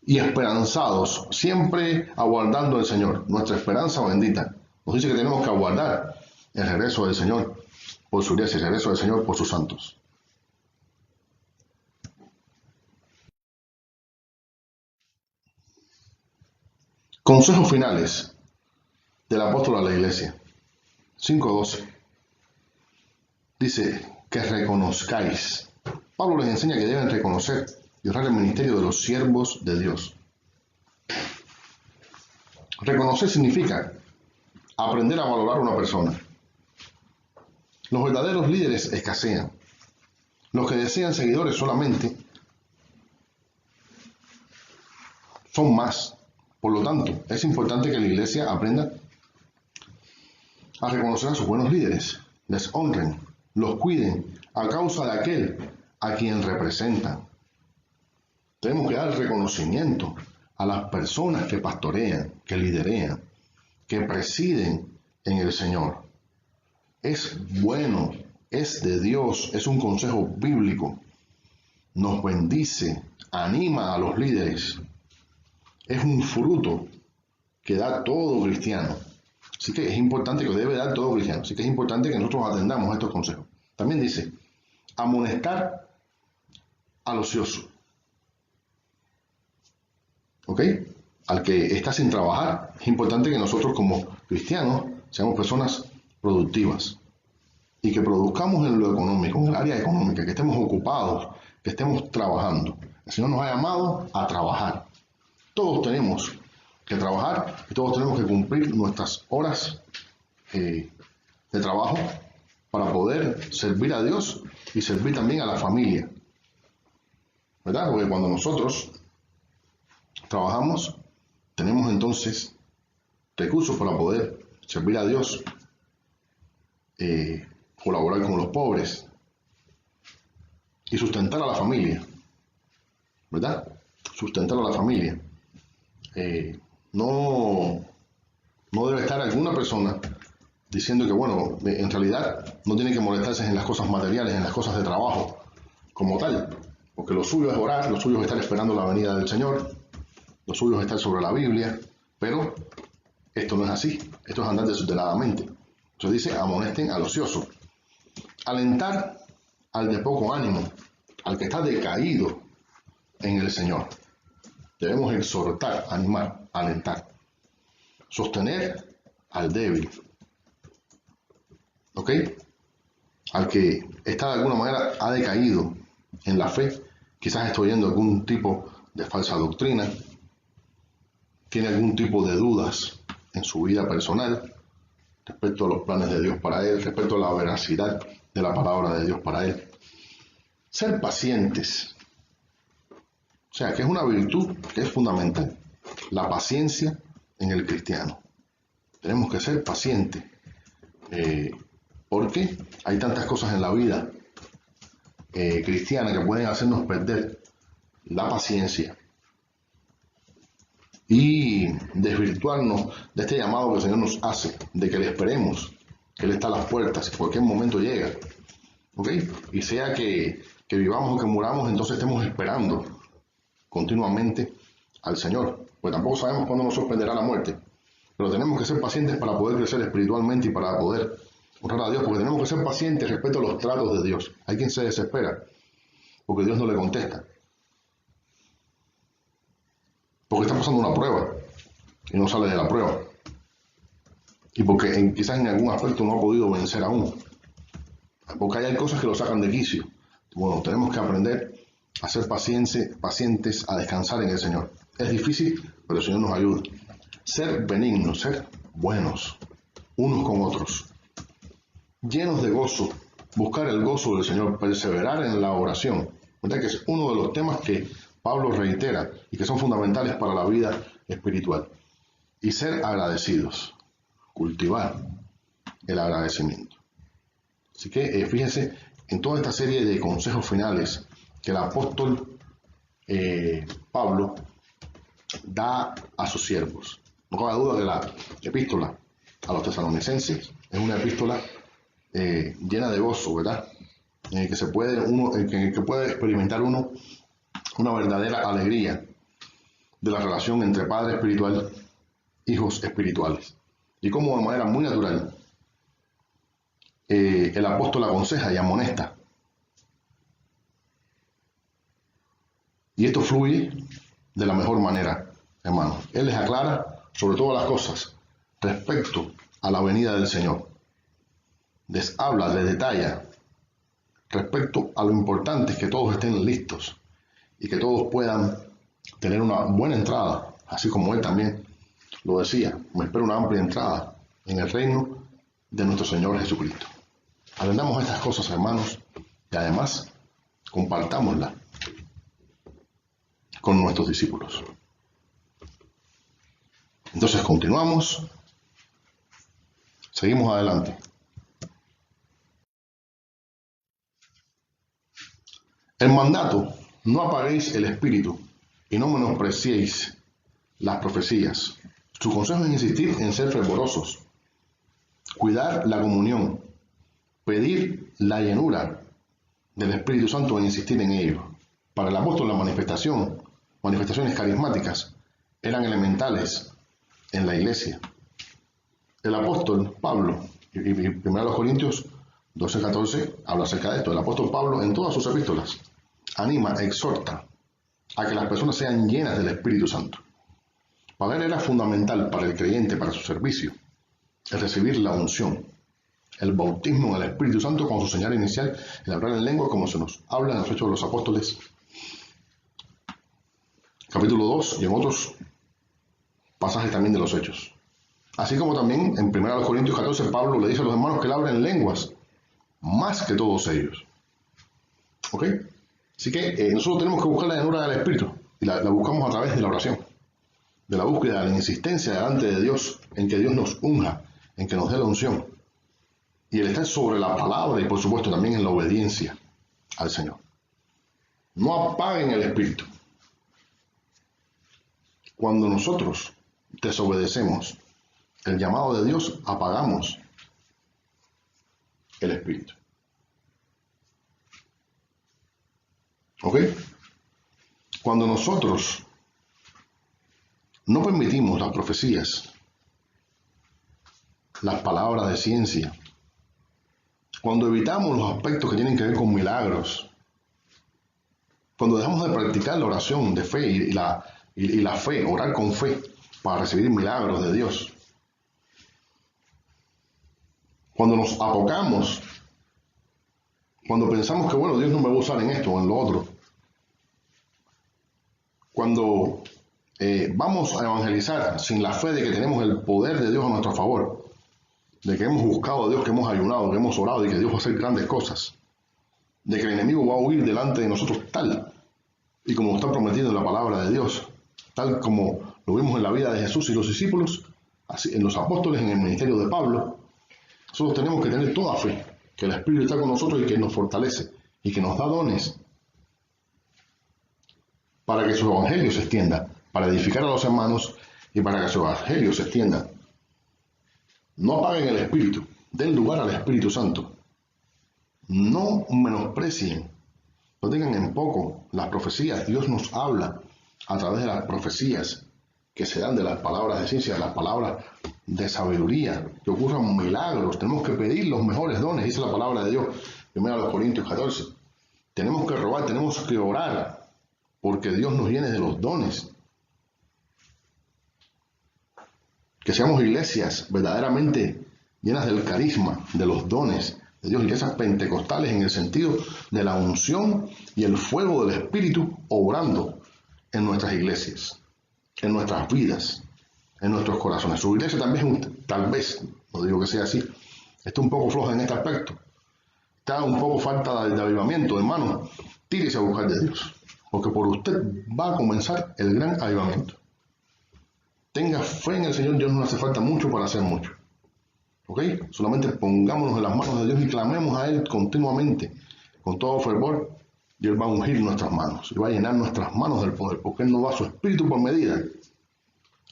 y esperanzados, siempre aguardando al Señor. Nuestra esperanza bendita. Nos dice que tenemos que aguardar el regreso del Señor por su iglesia, el regreso del Señor por sus santos. Consejos finales del apóstol a la iglesia. 5:12. Dice que reconozcáis. Pablo les enseña que deben reconocer y honrar el ministerio de los siervos de Dios. Reconocer significa aprender a valorar a una persona. Los verdaderos líderes escasean. Los que desean seguidores solamente son más. Por lo tanto, es importante que la iglesia aprenda a reconocer a sus buenos líderes, les honren, los cuiden a causa de aquel a quien representan. Tenemos que dar reconocimiento a las personas que pastorean, que liderean, que presiden en el Señor. Es bueno, es de Dios, es un consejo bíblico. Nos bendice, anima a los líderes. Es un fruto que da todo cristiano. Así que es importante, que debe dar todo cristiano. Así que es importante que nosotros atendamos estos consejos. También dice, amonestar al ocioso. ¿Ok? Al que está sin trabajar. Es importante que nosotros como cristianos seamos personas productivas y que produzcamos en lo económico, en el área económica, que estemos ocupados, que estemos trabajando. El Señor nos ha llamado a trabajar. Todos tenemos que trabajar y todos tenemos que cumplir nuestras horas de trabajo para poder servir a Dios y servir también a la familia, ¿verdad? Porque cuando nosotros trabajamos, tenemos entonces recursos para poder servir a Dios, colaborar con los pobres y sustentar a la familia, ¿verdad? Sustentar a la familia. No debe estar alguna persona diciendo que, bueno, en realidad no tiene que molestarse en las cosas materiales, en las cosas de trabajo como tal, porque lo suyo es orar, lo suyo es estar esperando la venida del Señor, lo suyo es estar sobre la Biblia, pero esto no es así, esto es andar desveladamente. Entonces dice, amonesten al ocioso. Alentar al de poco ánimo, al que está decaído en el Señor. Debemos exhortar, animar, alentar. Sostener al débil. ¿Ok? Al que está de alguna manera, ha decaído en la fe, quizás está oyendo algún tipo de falsa doctrina, tiene algún tipo de dudas en su vida personal respecto a los planes de Dios para él, respecto a la veracidad de la palabra de Dios para él. Ser pacientes. O sea, que es una virtud que es fundamental. La paciencia en el cristiano. Tenemos que ser pacientes. Porque hay tantas cosas en la vida cristiana que pueden hacernos perder la paciencia y desvirtuarnos de este llamado que el Señor nos hace, de que le esperemos, que Él está a las puertas, en cualquier momento llega. ¿Ok? Y sea que vivamos o que muramos, entonces estemos esperando continuamente al Señor. Pues tampoco sabemos cuándo nos sorprenderá la muerte. Pero tenemos que ser pacientes para poder crecer espiritualmente y para poder honrar a Dios, porque tenemos que ser pacientes respecto a los tratos de Dios. Hay quien se desespera porque Dios no le contesta, porque está pasando una prueba y no sale de la prueba, y porque quizás en algún aspecto no ha podido vencer aún, porque hay cosas que lo sacan de quicio. Bueno, tenemos que aprender a ser pacientes, a descansar en el Señor. Es difícil, pero el Señor nos ayuda. Ser benignos, ser buenos unos con otros, llenos de gozo, buscar el gozo del Señor, perseverar en la oración, ¿verdad? Que es uno de los temas que Pablo reitera y que son fundamentales para la vida espiritual. Y ser agradecidos, cultivar el agradecimiento. Así que fíjense en toda esta serie de consejos finales que el apóstol Pablo da a sus siervos. No cabe duda que la epístola a los tesalonicenses es una epístola llena de gozo, ¿verdad? En el que puede experimentar uno una verdadera alegría de la relación entre padre espiritual, hijos espirituales. Y cómo de manera muy natural el apóstol aconseja y amonesta. Y esto fluye de la mejor manera, hermanos. Él les aclara sobre todas las cosas respecto a la venida del Señor. Les habla, les detalla respecto a lo importante es que todos estén listos y que todos puedan tener una buena entrada, así como él también lo decía. Me espero una amplia entrada en el reino de nuestro Señor Jesucristo. Aprendamos estas cosas, hermanos, y además compartámoslas con nuestros discípulos. Entonces continuamos, seguimos adelante. El mandato: no apaguéis el espíritu y no menospreciéis las profecías. Su consejo es insistir en ser fervorosos, cuidar la comunión, pedir la llenura del Espíritu Santo e insistir en ello. Para el apóstol, las manifestaciones carismáticas eran elementales en la iglesia. El apóstol Pablo, y 1 Corintios 12:14 habla acerca de esto. El apóstol Pablo, en todas sus epístolas, anima, exhorta a que las personas sean llenas del Espíritu Santo. Para él era fundamental para el creyente, para su servicio, el recibir la unción, el bautismo en el Espíritu Santo con su señal inicial, el hablar en lengua, como se nos habla en los Hechos de los Apóstoles, capítulo 2, y en otros pasajes también de los Hechos. Así como también en 1 Corintios 14, Pablo le dice a los hermanos que él habla en lenguas, más que todos ellos. ¿Ok? Así que nosotros tenemos que buscar la llenura del Espíritu, y la buscamos a través de la oración, de la búsqueda, de la insistencia delante de Dios, en que Dios nos unja, en que nos dé la unción, y el estar sobre la palabra, y por supuesto también en la obediencia al Señor. No apaguen el Espíritu. Cuando nosotros desobedecemos el llamado de Dios, apagamos el Espíritu. ¿Ok? Cuando nosotros no permitimos las profecías, las palabras de ciencia, cuando evitamos los aspectos que tienen que ver con milagros, cuando dejamos de practicar la oración de fe y la fe, orar con fe para recibir milagros de Dios, cuando nos apocamos, cuando pensamos que bueno, Dios no me va a usar en esto o en lo otro, cuando vamos a evangelizar sin la fe de que tenemos el poder de Dios a nuestro favor, de que hemos buscado a Dios, que hemos ayunado, que hemos orado y que Dios va a hacer grandes cosas, de que el enemigo va a huir delante de nosotros tal y como está prometido en la palabra de Dios, tal como lo vimos en la vida de Jesús y los discípulos, así en los apóstoles, en el ministerio de Pablo. Nosotros tenemos que tener toda fe, que el Espíritu está con nosotros y que nos fortalece y que nos da dones para que su evangelio se extienda, para edificar a los hermanos y para que su evangelio se extienda. No apaguen el Espíritu, den lugar al Espíritu Santo. No menosprecien, no tengan en poco las profecías. Dios nos habla a través de las profecías que se dan, de las palabras de ciencia, de las palabras de sabiduría, que ocurran milagros. Tenemos que pedir los mejores dones, dice la palabra de Dios, 1 Corintios 14. Tenemos que robar, tenemos que orar, porque Dios nos llene de los dones. Que seamos iglesias verdaderamente llenas del carisma, de los dones de Dios, iglesias pentecostales en el sentido de la unción y el fuego del Espíritu obrando en nuestras iglesias, en nuestras vidas, en nuestros corazones. Su iglesia también, tal vez, no digo que sea así, está un poco floja en este aspecto, está un poco falta de avivamiento. Hermano, tírese a buscar de Dios, porque por usted va a comenzar el gran avivamiento. Tenga fe en el Señor, Dios no hace falta mucho para hacer mucho. ¿Ok? Solamente pongámonos en las manos de Dios y clamemos a Él continuamente, con todo fervor, y Él va a ungir nuestras manos, y va a llenar nuestras manos del poder, porque Él nos da su espíritu por medida.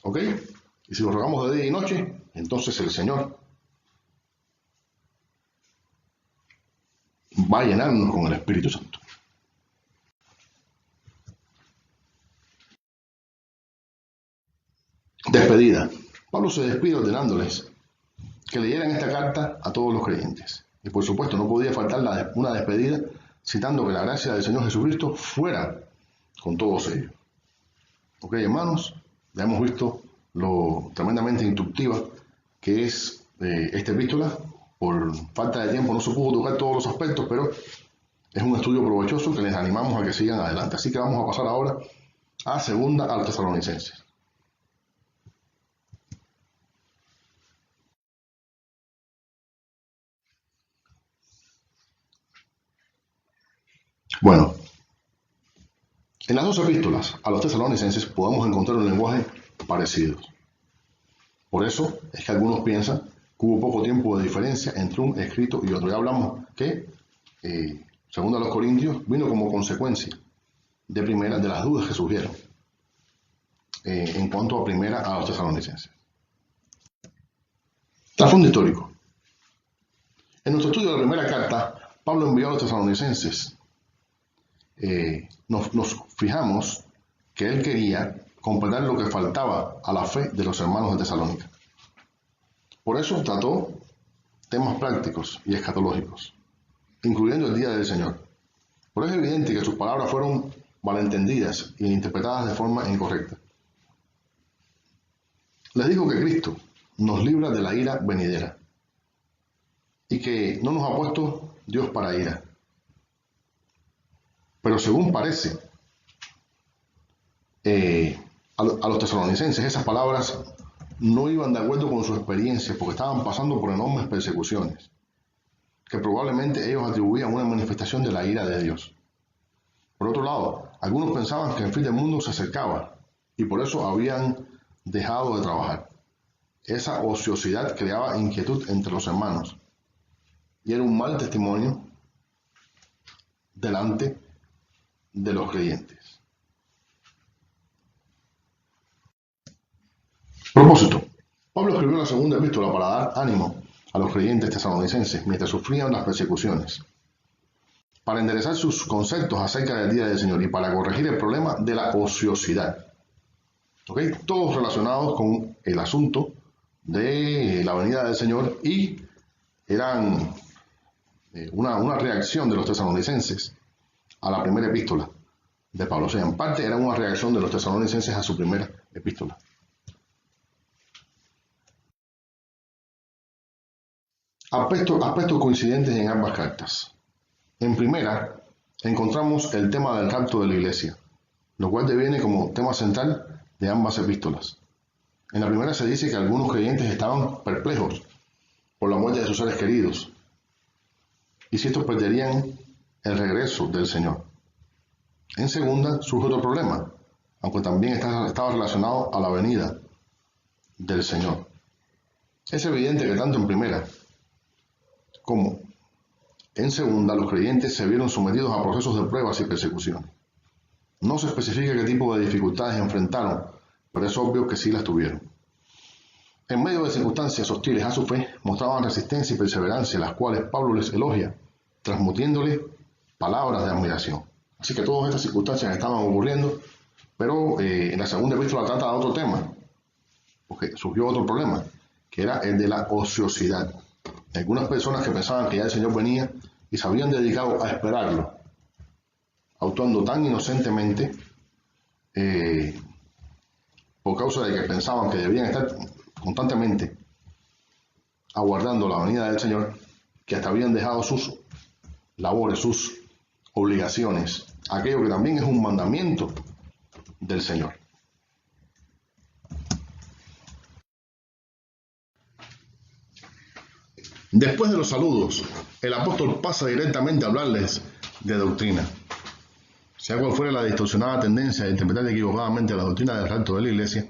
¿Ok? Y si lo rogamos de día y noche, entonces el Señor va a llenarnos con el Espíritu Santo. despedida. Pablo se despide ordenándoles que leyeran esta carta a todos los creyentes. Y por supuesto no podía faltar una despedida citando que la gracia del Señor Jesucristo fuera con todos ellos. Ok, hermanos, ya hemos visto lo tremendamente instructiva que es esta epístola. Por falta de tiempo no se pudo tocar todos los aspectos, pero es un estudio provechoso que les animamos a que sigan adelante. Así que vamos a pasar ahora a segunda a los Tesalonicenses. Bueno, en las dos epístolas a los Tesalonicenses podemos encontrar un lenguaje parecido. Por eso es que algunos piensan que hubo poco tiempo de diferencia entre un escrito y otro. Ya hablamos que, segundo a los Corintios, vino como consecuencia de las dudas que surgieron en cuanto a primera a los Tesalonicenses. Trasfondo histórico. En nuestro estudio de la primera carta, Pablo envió a los Tesalonicenses. Nos fijamos que él quería completar lo que faltaba a la fe de los hermanos de Tesalónica. Por eso trató temas prácticos y escatológicos, incluyendo el día del Señor. Pero es evidente que sus palabras fueron malentendidas e interpretadas de forma incorrecta. Les dijo que Cristo nos libra de la ira venidera y que no nos ha puesto Dios para ira. Pero según parece, a los tesalonicenses esas palabras no iban de acuerdo con su experiencia porque estaban pasando por enormes persecuciones, que probablemente ellos atribuían una manifestación de la ira de Dios. Por otro lado, algunos pensaban que el fin del mundo se acercaba y por eso habían dejado de trabajar. Esa ociosidad creaba inquietud entre los hermanos y era un mal testimonio delante de los creyentes. Propósito. Pablo escribió la segunda epístola para dar ánimo a los creyentes tesalonicenses mientras sufrían las persecuciones, para enderezar sus conceptos acerca del día del Señor y para corregir el problema de la ociosidad. Todos relacionados con el asunto de la venida del Señor y eran una reacción de los tesalonicenses a la primera epístola de Pablo. O sea, en parte era una reacción de los tesalonicenses a su primera epístola. Aspectos coincidentes en ambas cartas. En primera, encontramos el tema del rapto de la iglesia, lo cual deviene como tema central de ambas epístolas. En la primera se dice que algunos creyentes estaban perplejos por la muerte de sus seres queridos y si estos perderían el regreso del Señor. En segunda surge otro problema, aunque también estaba relacionado a la venida del Señor. Es evidente que tanto en primera como en segunda los creyentes se vieron sometidos a procesos de pruebas y persecuciones. No se especifica qué tipo de dificultades enfrentaron, pero es obvio que sí las tuvieron. En medio de circunstancias hostiles a su fe, mostraban resistencia y perseverancia, las cuales Pablo les elogia, transmitiéndole palabras de admiración. Así que todas estas circunstancias estaban ocurriendo, pero en la segunda epístola trata de otro tema, porque surgió otro problema, que era el de la ociosidad. Algunas personas que pensaban que ya el Señor venía y se habían dedicado a esperarlo, actuando tan inocentemente por causa de que pensaban que debían estar constantemente aguardando la venida del Señor, que hasta habían dejado sus labores, sus obligaciones, aquello que también es un mandamiento del Señor. Después de los saludos, el apóstol pasa directamente a hablarles de doctrina. Sea cual fuera la distorsionada tendencia de interpretar equivocadamente la doctrina del rapto de la iglesia,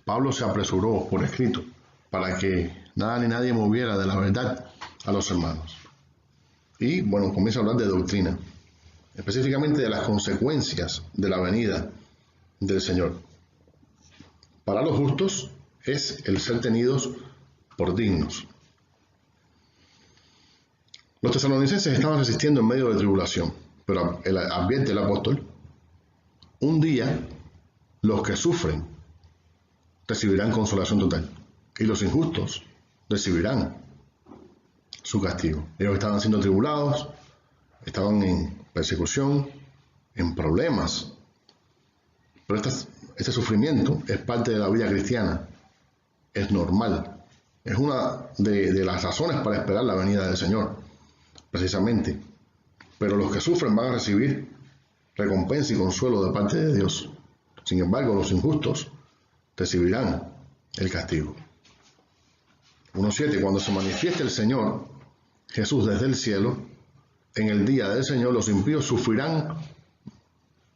Pablo se apresuró por escrito para que nada ni nadie moviera de la verdad a los hermanos. Y bueno, comienza a hablar de doctrina, específicamente de las consecuencias de la venida del Señor. Para los justos es el ser tenidos por dignos. Los tesalonicenses estaban resistiendo en medio de tribulación, pero advierte el apóstol, un día los que sufren recibirán consolación total. Y los injustos recibirán su castigo. Ellos estaban siendo tribulados, estaban en persecución, en problemas. Pero este sufrimiento es parte de la vida cristiana. Es normal. Es una de las razones para esperar la venida del Señor, precisamente. Pero los que sufren van a recibir recompensa y consuelo de parte de Dios. Sin embargo, los injustos recibirán el castigo. 1:7. Cuando se manifieste el Señor Jesús desde el cielo, en el día del Señor los impíos sufrirán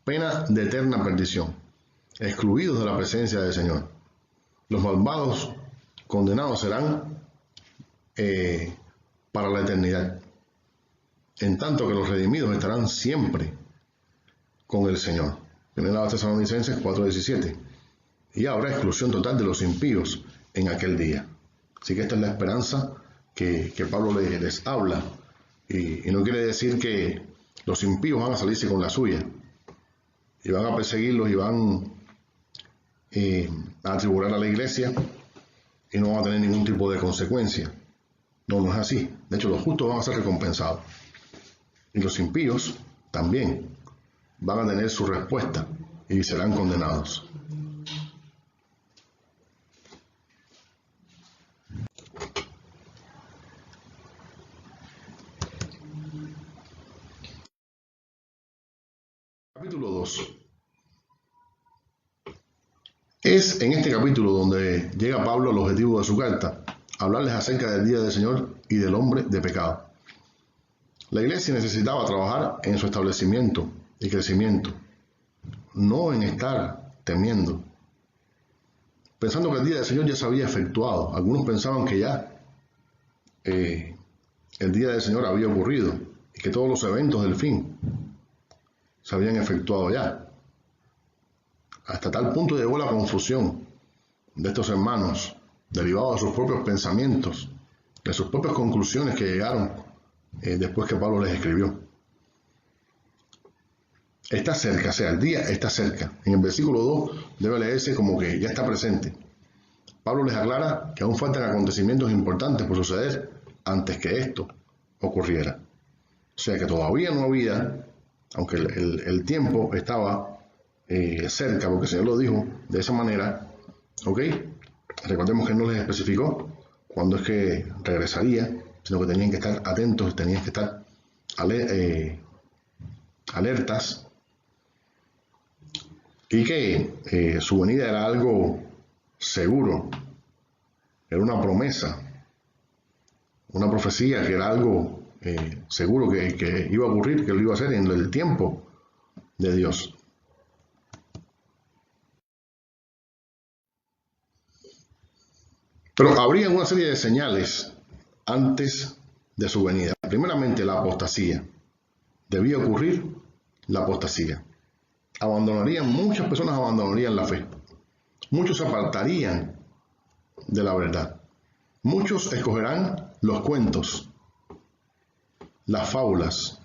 pena de eterna perdición, excluidos de la presencia del Señor. Los malvados condenados serán para la eternidad, en tanto que los redimidos estarán siempre con el Señor. Primera Tesalonicenses 4:17. Y habrá exclusión total de los impíos en aquel día. Así que esta es la esperanza que Pablo les habla. Y no quiere decir que los impíos van a salirse con la suya y van a perseguirlos y van a atribular a la iglesia y no van a tener ningún tipo de consecuencia. No, no es así. De hecho, los justos van a ser recompensados. Y los impíos también van a tener su respuesta y serán condenados. Capítulo 2. Es en este capítulo donde llega Pablo al objetivo de su carta, hablarles acerca del día del Señor y del hombre de pecado. La iglesia necesitaba trabajar en su establecimiento y crecimiento, no en estar temiendo, pensando que el día del Señor ya se había efectuado. Algunos pensaban que ya el día del Señor había ocurrido y que todos los eventos del fin se habían efectuado ya. Hasta tal punto llegó la confusión de estos hermanos, derivado de sus propios pensamientos, de sus propias conclusiones que llegaron después que Pablo les escribió. Está cerca, o sea, el día está cerca. En el versículo 2 debe leerse como que ya está presente. Pablo les aclara que aún faltan acontecimientos importantes por suceder antes que esto ocurriera. O sea que todavía no había, aunque el tiempo estaba cerca, porque el Señor lo dijo de esa manera, ¿ok? Recordemos que Él no les especificó cuándo es que regresaría, sino que tenían que estar atentos, tenían que estar alertas, y que su venida era algo seguro, era una promesa, una profecía, que era algo seguro que iba a ocurrir, que lo iba a hacer en el tiempo de Dios. Pero habría una serie de señales antes de su venida. Primeramente, la apostasía. Debía ocurrir la apostasía. Muchas personas abandonarían la fe. Muchos se apartarían de la verdad. Muchos escogerán los cuentos, las fábulas.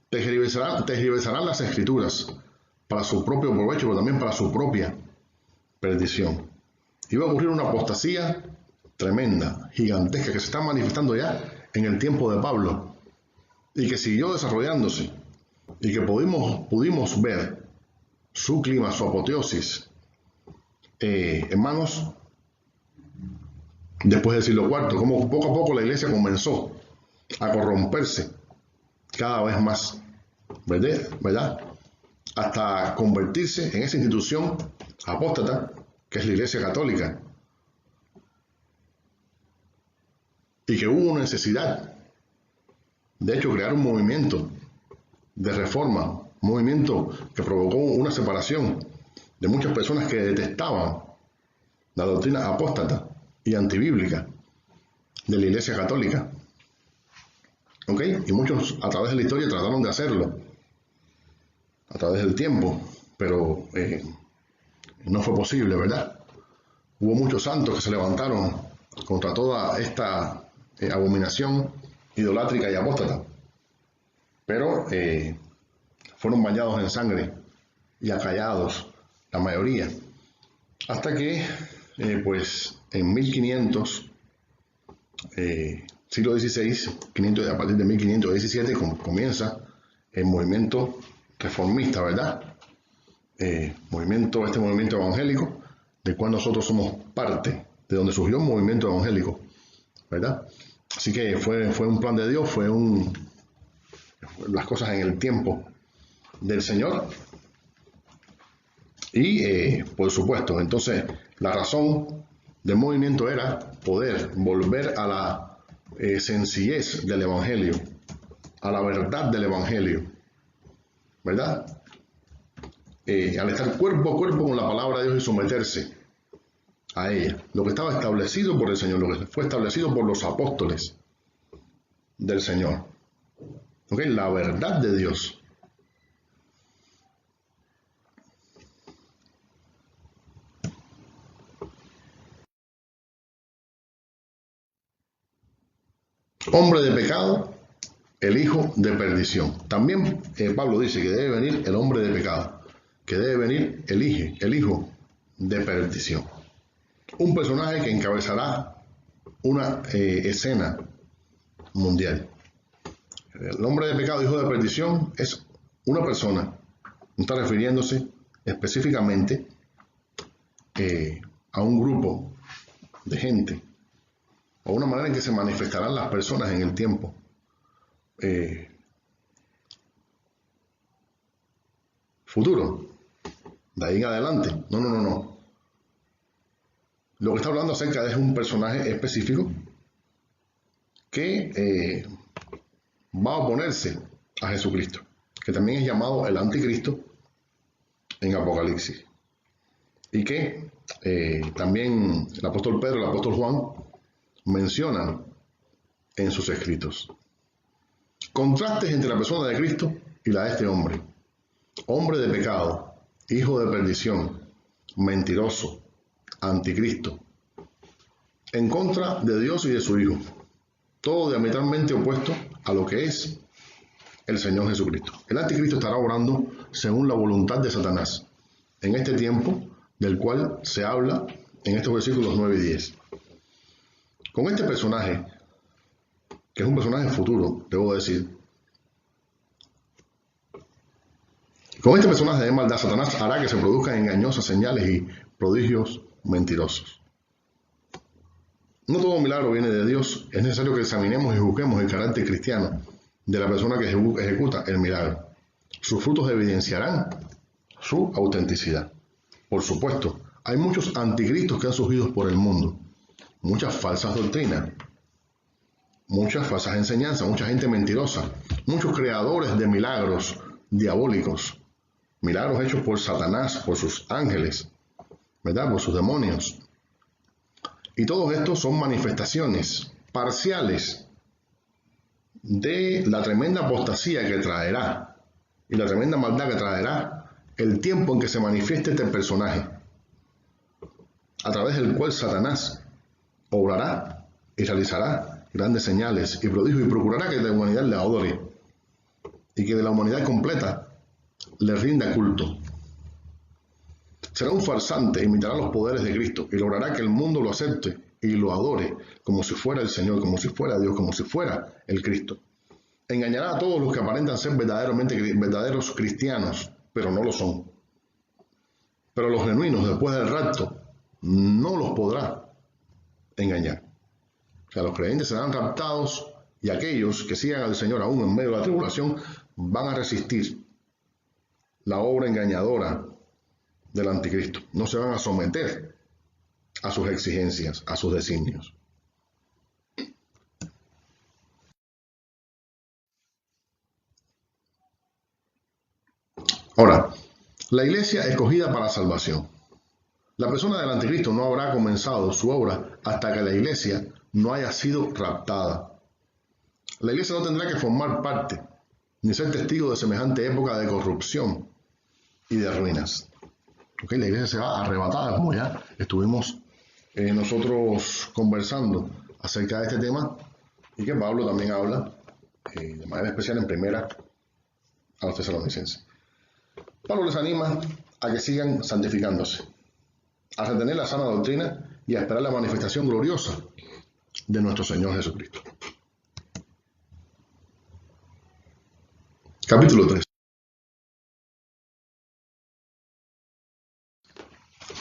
Tergiversarán las escrituras para su propio provecho, pero también para su propia perdición. Iba a ocurrir una apostasía tremenda, gigantesca, que se está manifestando ya en el tiempo de Pablo y que siguió desarrollándose y que pudimos ver su clima, su apoteosis, hermanos, después del siglo IV, como poco a poco la iglesia comenzó a corromperse cada vez más, ¿verdad? Hasta convertirse en esa institución apóstata que es la Iglesia Católica, y que hubo una necesidad, de hecho, crear un movimiento de reforma, un movimiento que provocó una separación de muchas personas que detestaban la doctrina apóstata y antibíblica de la Iglesia Católica. ¿Ok? Y muchos a través de la historia trataron de hacerlo, a través del tiempo, pero no fue posible, ¿verdad? Hubo muchos santos que se levantaron contra toda esta abominación idolátrica y apóstata, pero fueron bañados en sangre y acallados, la mayoría. Hasta que, pues, en 1500, siglo XVI, a partir de 1517, comienza el movimiento reformista, ¿verdad? Este movimiento evangélico, del cual nosotros somos parte, de donde surgió el movimiento evangélico, ¿verdad? Así que fue un plan de Dios, las cosas en el tiempo del Señor. Y, por supuesto, entonces, la razón del movimiento era poder volver a la sencillez del Evangelio, a la verdad del Evangelio, ¿verdad? Al estar cuerpo a cuerpo con la palabra de Dios y someterse a ella, lo que estaba establecido por el Señor, lo que fue establecido por los apóstoles del Señor, ¿ok? La verdad de Dios. Hombre de pecado, el hijo de perdición. También Pablo dice que debe venir el hombre de pecado, que debe venir el hijo de perdición. Un personaje que encabezará una escena mundial. El hombre de pecado, hijo de perdición, es una persona, no está refiriéndose específicamente a un grupo de gente, o una manera en que se manifestarán las personas en el tiempo. Futuro, de ahí en adelante. No. Lo que está hablando acerca es un personaje específico que va a oponerse a Jesucristo, que también es llamado el anticristo en Apocalipsis, y que también el apóstol Pedro y el apóstol Juan mencionan en sus escritos. Contrastes entre la persona de Cristo y la de este hombre. Hombre de pecado, hijo de perdición, mentiroso, anticristo, en contra de Dios y de su Hijo. Todo diametralmente opuesto a lo que es el Señor Jesucristo. El anticristo estará obrando según la voluntad de Satanás en este tiempo del cual se habla en estos versículos 9 y 10. Con este personaje, que es un personaje futuro, debo decir, con este personaje de maldad, Satanás hará que se produzcan engañosas señales y prodigios mentirosos. No todo milagro viene de Dios. Es necesario que examinemos y juzguemos el carácter cristiano de la persona que ejecuta el milagro. Sus frutos evidenciarán su autenticidad. Por supuesto, hay muchos anticristos que han surgido por el mundo, muchas falsas doctrinas, muchas falsas enseñanzas, mucha gente mentirosa, muchos creadores de milagros diabólicos, milagros hechos por Satanás, por sus ángeles, ¿verdad? Por sus demonios. Y todos estos son manifestaciones parciales de la tremenda apostasía que traerá y la tremenda maldad que traerá el tiempo en que se manifieste este personaje, a través del cual Satanás obrará y realizará grandes señales y prodigios y procurará que la humanidad le adore y que de la humanidad completa le rinda culto. Será un farsante, imitará los poderes de Cristo y logrará que el mundo lo acepte y lo adore como si fuera el Señor, como si fuera Dios, como si fuera el Cristo. Engañará a todos los que aparentan ser verdaderos cristianos, pero no lo son. Pero los genuinos, después del rapto, no los podrá engañar. O sea, los creyentes serán raptados y aquellos que sigan al Señor aún en medio de la tribulación van a resistir la obra engañadora del anticristo. No se van a someter a sus exigencias, a sus designios. Ahora, la iglesia escogida para salvación. La persona del anticristo no habrá comenzado su obra hasta que la iglesia no haya sido raptada. La iglesia no tendrá que formar parte ni ser testigo de semejante época de corrupción y de ruinas. Okay, la iglesia se va arrebatada, como ya estuvimos nosotros conversando acerca de este tema, y que Pablo también habla de manera especial en primera a los tesalonicenses. Pablo les anima a que sigan santificándose, a retener la sana doctrina y a esperar la manifestación gloriosa de nuestro Señor Jesucristo. Capítulo 3.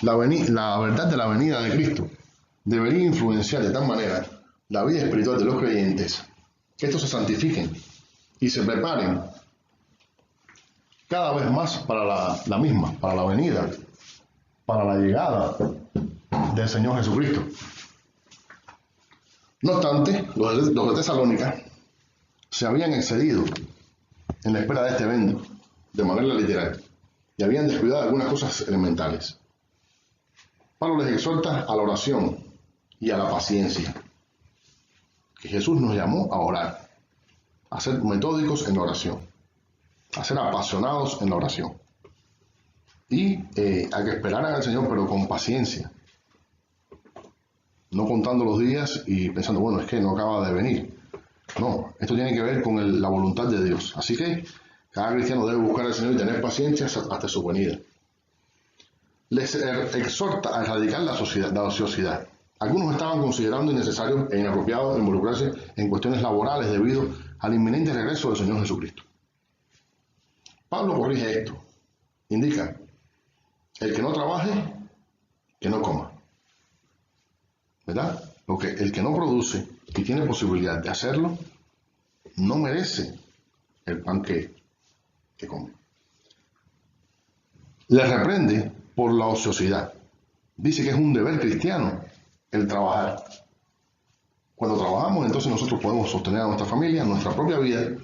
La verdad de la venida de Cristo debería influenciar de tal manera la vida espiritual de los creyentes que estos se santifiquen y se preparen cada vez más para la misma, para la venida, para la llegada del Señor Jesucristo. No obstante, los de Tesalónica se habían excedido en la espera de este evento de manera literal y habían descuidado algunas cosas elementales. Pablo les exhorta a la oración y a la paciencia, que Jesús nos llamó a orar, a ser metódicos en la oración, a ser apasionados en la oración y a que esperaran al Señor, pero con paciencia, no contando los días y pensando, bueno, es que no acaba de venir. No, esto tiene que ver con la voluntad de Dios. Así que cada cristiano debe buscar al Señor y tener paciencia hasta su venida. Les exhorta a erradicar la ociosidad. Algunos estaban considerando innecesario e inapropiado involucrarse en cuestiones laborales debido al inminente regreso del Señor Jesucristo. Pablo corrige esto. Indica, el que no trabaje, que no coma. ¿Verdad? Porque el que no produce y tiene posibilidad de hacerlo, no merece el pan que come. Le reprende por la ociosidad. Dice que es un deber cristiano el trabajar. Cuando trabajamos, entonces nosotros podemos sostener a nuestra familia, nuestra propia vida,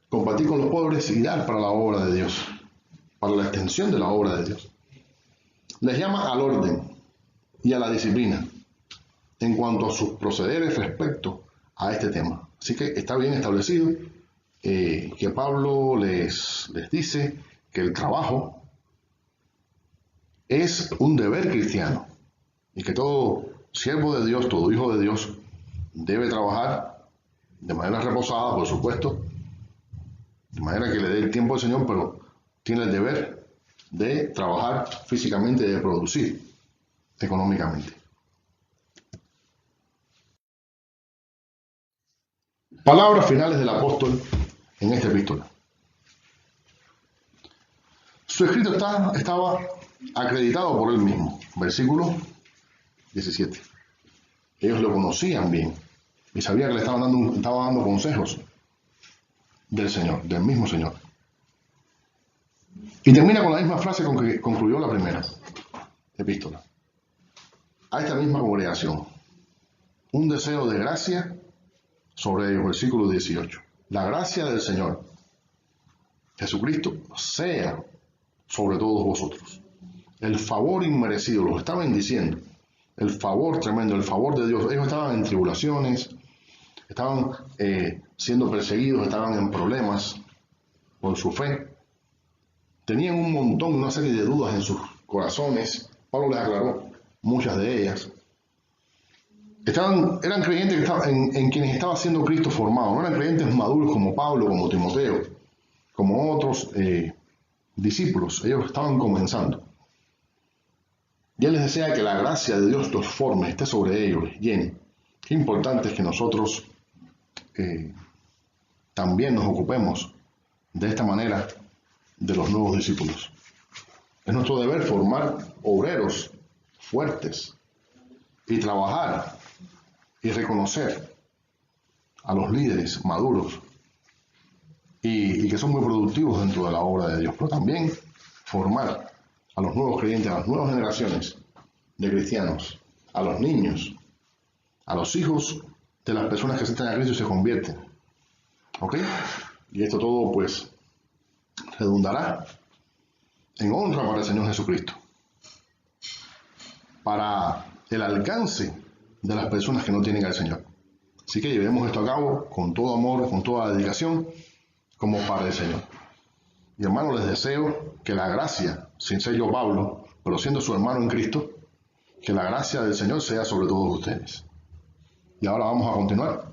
compartir con los pobres y dar para la obra de Dios, para la extensión de la obra de Dios. Les llama al orden y a la disciplina en cuanto a sus procederes respecto a este tema. Así que está bien establecido que Pablo les dice que el trabajo es un deber cristiano y que todo siervo de Dios, todo hijo de Dios debe trabajar de manera reposada, por supuesto, de manera que le dé el tiempo al Señor, pero tiene el deber de trabajar físicamente y de producir económicamente. Palabras finales del apóstol en esta epístola. Su escrito estaba acreditado por él mismo. Versículo 17. Ellos lo conocían bien y sabían que le estaba dando consejos del Señor, del mismo Señor. Y termina con la misma frase con que concluyó la primera epístola. A esta misma congregación, un deseo de gracia sobre ellos, versículo 18. La gracia del Señor Jesucristo sea sobre todos vosotros. El favor inmerecido, los está bendiciendo. El favor tremendo, el favor de Dios. Ellos estaban en tribulaciones, estaban siendo perseguidos, estaban en problemas por su fe. Tenían un montón, una serie de dudas en sus corazones. Pablo les aclaró muchas de ellas. Eran creyentes en quienes estaba siendo Cristo formado. No eran creyentes maduros como Pablo, como Timoteo, como otros discípulos. Ellos estaban comenzando. Y él les desea que la gracia de Dios los forme, esté sobre ellos, les llene. Qué importante es que nosotros también nos ocupemos de esta manera de los nuevos discípulos. Es nuestro deber formar obreros fuertes y trabajar y reconocer a los líderes maduros y que son muy productivos dentro de la obra de Dios, pero también formar a los nuevos creyentes, a las nuevas generaciones de cristianos, a los niños, a los hijos de las personas que aceptan a Cristo y se convierten. ¿Ok? Y esto todo pues redundará en honra para el Señor Jesucristo, para el alcance de las personas que no tienen al Señor. Así que llevemos esto a cabo con todo amor, con toda dedicación, como para el Señor. Y hermano, les deseo que la gracia, sin ser yo Pablo, pero siendo su hermano en Cristo, que la gracia del Señor sea sobre todos ustedes. Y ahora vamos a continuar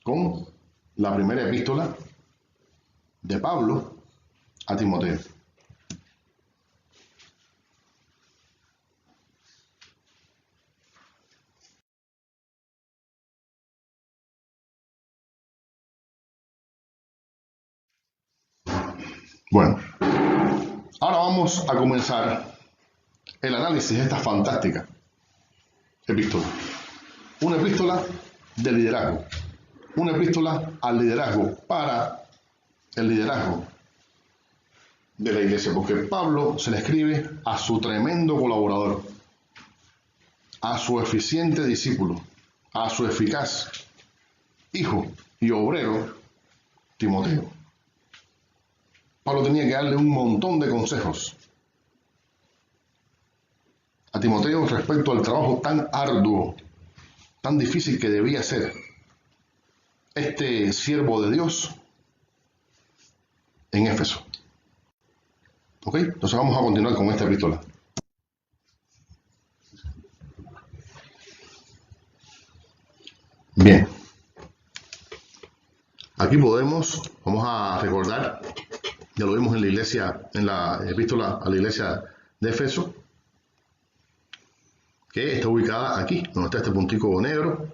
con la primera epístola de Pablo a Timoteo. Bueno, ahora vamos a comenzar el análisis de esta fantástica epístola. Una epístola de liderazgo. Una epístola al liderazgo, para el liderazgo de la iglesia, porque Pablo se le escribe a su tremendo colaborador, a su eficiente discípulo, a su eficaz hijo y obrero Timoteo. Pablo tenía que darle un montón de consejos a Timoteo respecto al trabajo tan arduo, tan difícil que debía ser este siervo de Dios en Éfeso. ¿Ok? Entonces vamos a continuar con esta epístola. Bien. Aquí vamos a recordar, ya lo vimos en la iglesia, en la epístola a la iglesia de Éfeso, que está ubicada aquí, donde está este puntico negro.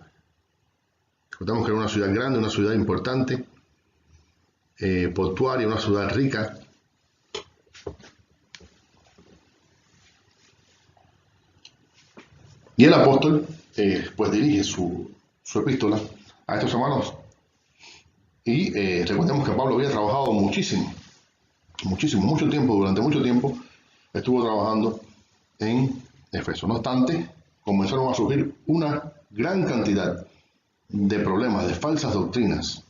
Recordamos que era una ciudad grande, una ciudad importante, portuaria, una ciudad rica. Y el apóstol pues dirige su epístola a estos hermanos. Y recordemos que Pablo había trabajado durante mucho tiempo estuvo trabajando en Éfeso. No obstante, comenzaron a surgir una gran cantidad de problemas, de falsas doctrinas,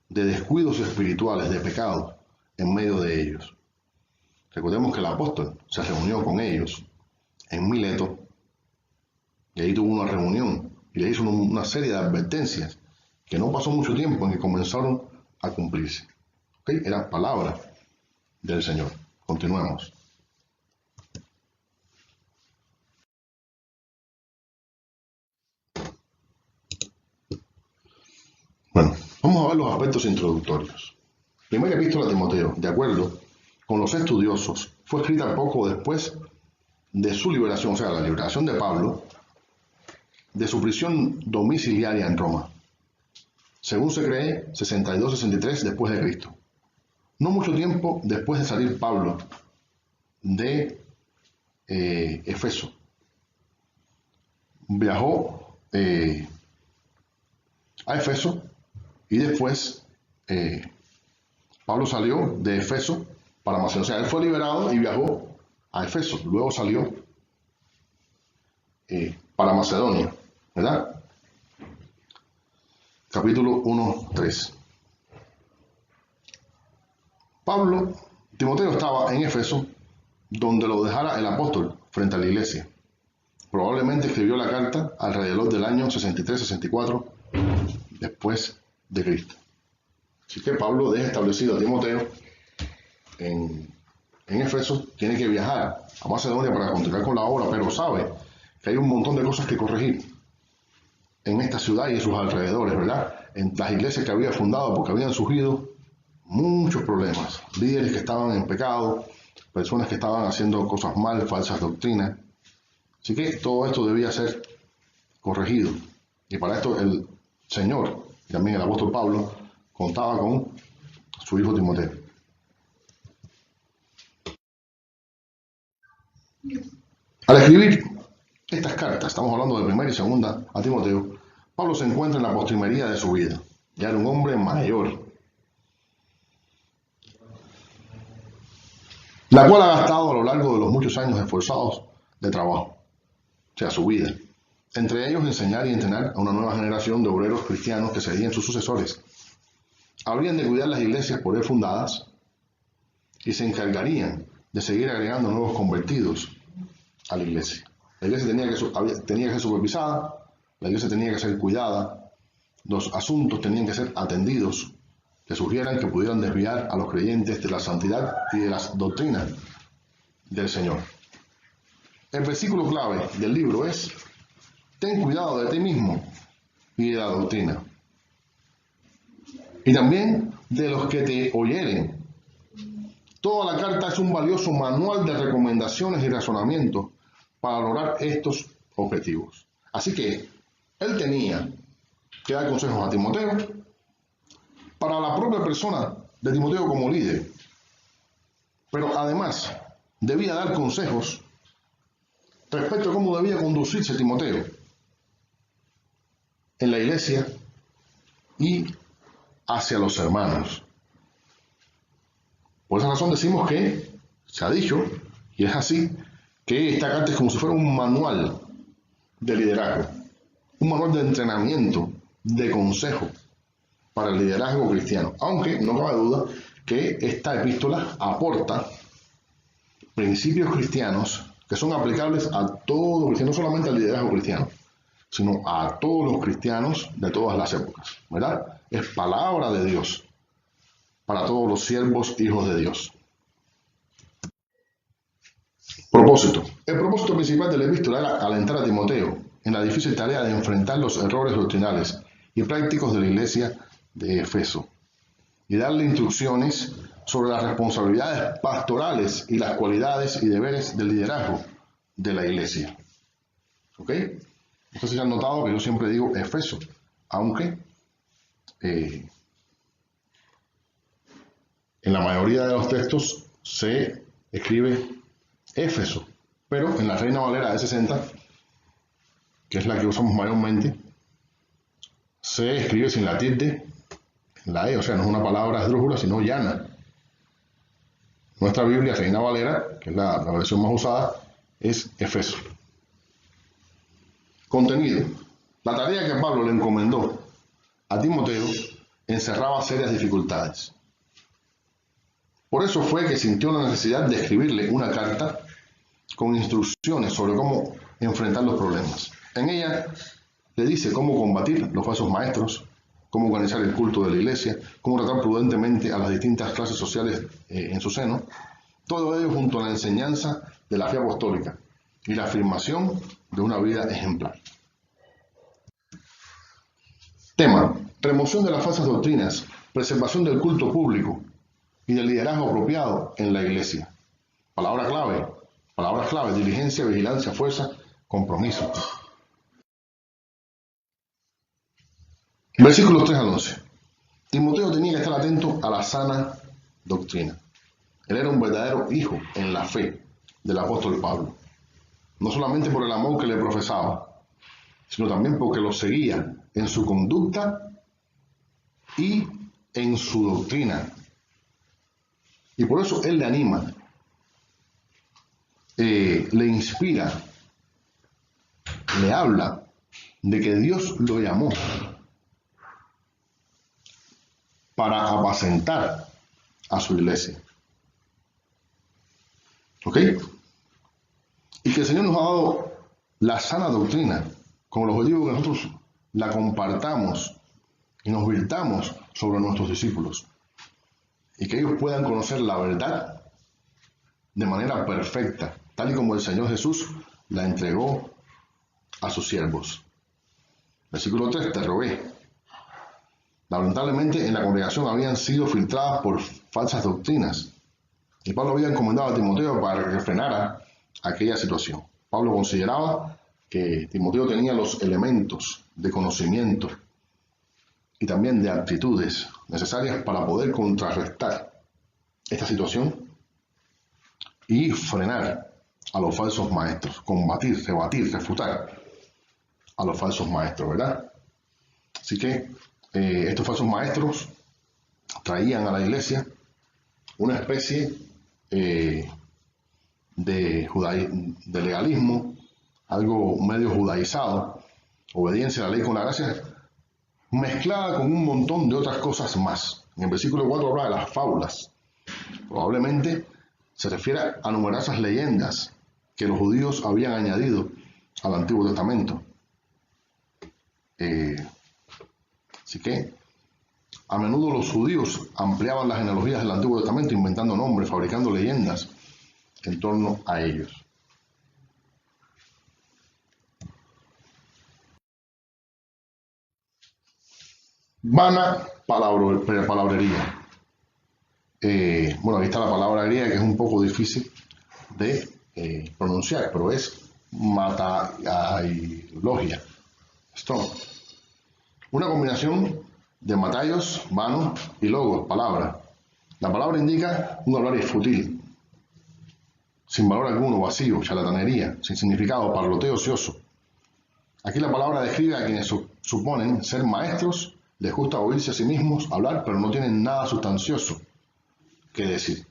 de descuidos espirituales, de pecados en medio de ellos. Recordemos que el apóstol se reunió con ellos en Mileto, y ahí tuvo una reunión y le hizo una serie de advertencias que no pasó mucho tiempo en que comenzaron a cumplirse. ¿Okay? Eran palabras del Señor. Continuemos. Bueno, vamos a ver los aspectos introductorios. Primera epístola a Timoteo, de acuerdo con los estudiosos, fue escrita poco después de su liberación, o sea, la liberación de Pablo, de su prisión domiciliaria en Roma. Según se cree, 62-63 después de Cristo. No mucho tiempo después de salir Pablo de Éfeso. Viajó a Éfeso y después Pablo salió de Éfeso para Macedonia. O sea, él fue liberado y viajó a Éfeso. Luego salió para Macedonia, ¿verdad? Capítulo 1-3. Timoteo estaba en Éfeso, donde lo dejara el apóstol frente a la iglesia. Probablemente escribió la carta alrededor del año 63-64 después de Cristo. Así que Pablo deja establecido a Timoteo en Éfeso, tiene que viajar a Macedonia para continuar con la obra, pero sabe que hay un montón de cosas que corregir en esta ciudad y en sus alrededores, ¿verdad? En las iglesias que había fundado, porque habían surgido muchos problemas, líderes que estaban en pecado, personas que estaban haciendo cosas mal, falsas doctrinas. Así que todo esto debía ser corregido. Y para esto el Señor, y también el apóstol Pablo, contaba con su hijo Timoteo. Al escribir estas cartas, estamos hablando de primera y segunda a Timoteo, Pablo se encuentra en la postrimería de su vida. Ya era un hombre mayor, la cual ha gastado a lo largo de los muchos años esforzados de trabajo, o sea, su vida. Entre ellos, enseñar y entrenar a una nueva generación de obreros cristianos que serían sus sucesores. Habrían de cuidar las iglesias por él fundadas y se encargarían de seguir agregando nuevos convertidos a la iglesia. La iglesia tenía que ser supervisada, la iglesia tenía que ser cuidada, los asuntos tenían que ser atendidos que surgieran, que pudieran desviar a los creyentes de la santidad y de las doctrinas del Señor. El versículo clave del libro es: ten cuidado de ti mismo y de la doctrina, y también de los que te oyeren. Toda la carta es un valioso manual de recomendaciones y razonamientos para lograr estos objetivos. Así que él tenía que dar consejos a Timoteo, para la propia persona de Timoteo como líder, pero además debía dar consejos respecto a cómo debía conducirse Timoteo en la iglesia y hacia los hermanos. Por esa razón decimos que se ha dicho, y es así, que esta carta es como si fuera un manual de liderazgo, un manual de entrenamiento, de consejo para el liderazgo cristiano. Aunque no cabe duda que esta epístola aporta principios cristianos que son aplicables a todo cristiano, no solamente al liderazgo cristiano, sino a todos los cristianos de todas las épocas, ¿verdad? Es palabra de Dios para todos los siervos, hijos de Dios. Propósito. El propósito principal de la epístola era alentar a Timoteo en la difícil tarea de enfrentar los errores doctrinales y prácticos de la iglesia de Efeso y darle instrucciones sobre las responsabilidades pastorales y las cualidades y deberes del liderazgo de la iglesia. ¿Ok? Entonces ya han notado que yo siempre digo Efeso, aunque en la mayoría de los textos se escribe Éfeso, pero en la Reina Valera de 60, que es la que usamos mayormente, se escribe sin la tilde, la E, o sea, no es una palabra esdrújula, sino llana. Nuestra Biblia, Reina Valera, que es la versión más usada, es Efeso. Contenido. La tarea que Pablo le encomendó a Timoteo encerraba serias dificultades. Por eso fue que sintió la necesidad de escribirle una carta con instrucciones sobre cómo enfrentar los problemas. En ella le dice cómo combatir los falsos maestros, cómo organizar el culto de la iglesia, cómo tratar prudentemente a las distintas clases sociales en su seno, todo ello junto a la enseñanza de la fe apostólica y la afirmación de una vida ejemplar. Tema: remoción de las falsas doctrinas, preservación del culto público y del liderazgo apropiado en la iglesia. Palabras clave: diligencia, vigilancia, fuerza, compromiso. Versículos 3 al 11. Timoteo tenía que estar atento a la sana doctrina. Él era un verdadero hijo en la fe del apóstol Pablo, no solamente por el amor que le profesaba, sino también porque lo seguía en su conducta y en su doctrina. Y por eso él le anima, le inspira, le habla de que Dios lo llamó para apacentar a su iglesia. ¿Ok? Y que el Señor nos ha dado la sana doctrina con el objetivo que nosotros la compartamos y nos virtamos sobre nuestros discípulos y que ellos puedan conocer la verdad de manera perfecta, tal y como el Señor Jesús la entregó a sus siervos. Versículo 3, te rogué. Lamentablemente en la congregación habían sido filtradas por falsas doctrinas y Pablo había encomendado a Timoteo para que frenara aquella situación. Pablo consideraba que Timoteo tenía los elementos de conocimiento y también de aptitudes necesarias para poder contrarrestar esta situación y frenar a los falsos maestros, combatir, rebatir, refutar a los falsos maestros, ¿verdad? Así que estos falsos maestros traían a la iglesia una especie de legalismo, algo medio judaizado, obediencia a la ley con la gracia, mezclada con un montón de otras cosas más. En el versículo 4 habla de las fábulas. Probablemente se refiere a numerosas leyendas que los judíos habían añadido al Antiguo Testamento. Así que a menudo los judíos ampliaban las genealogías del Antiguo Testamento inventando nombres, fabricando leyendas en torno a ellos. Vana palabrería. Bueno, ahí está la palabra griega que es un poco difícil de pronunciar, pero es matailogia. Una combinación de mataios, vano, y logos, palabra. La palabra indica un hablar fútil, sin valor alguno, vacío, charlatanería, sin significado, parloteo ocioso. Aquí la palabra describe a quienes suponen ser maestros, les gusta oírse a sí mismos hablar, pero no tienen nada sustancioso que decir.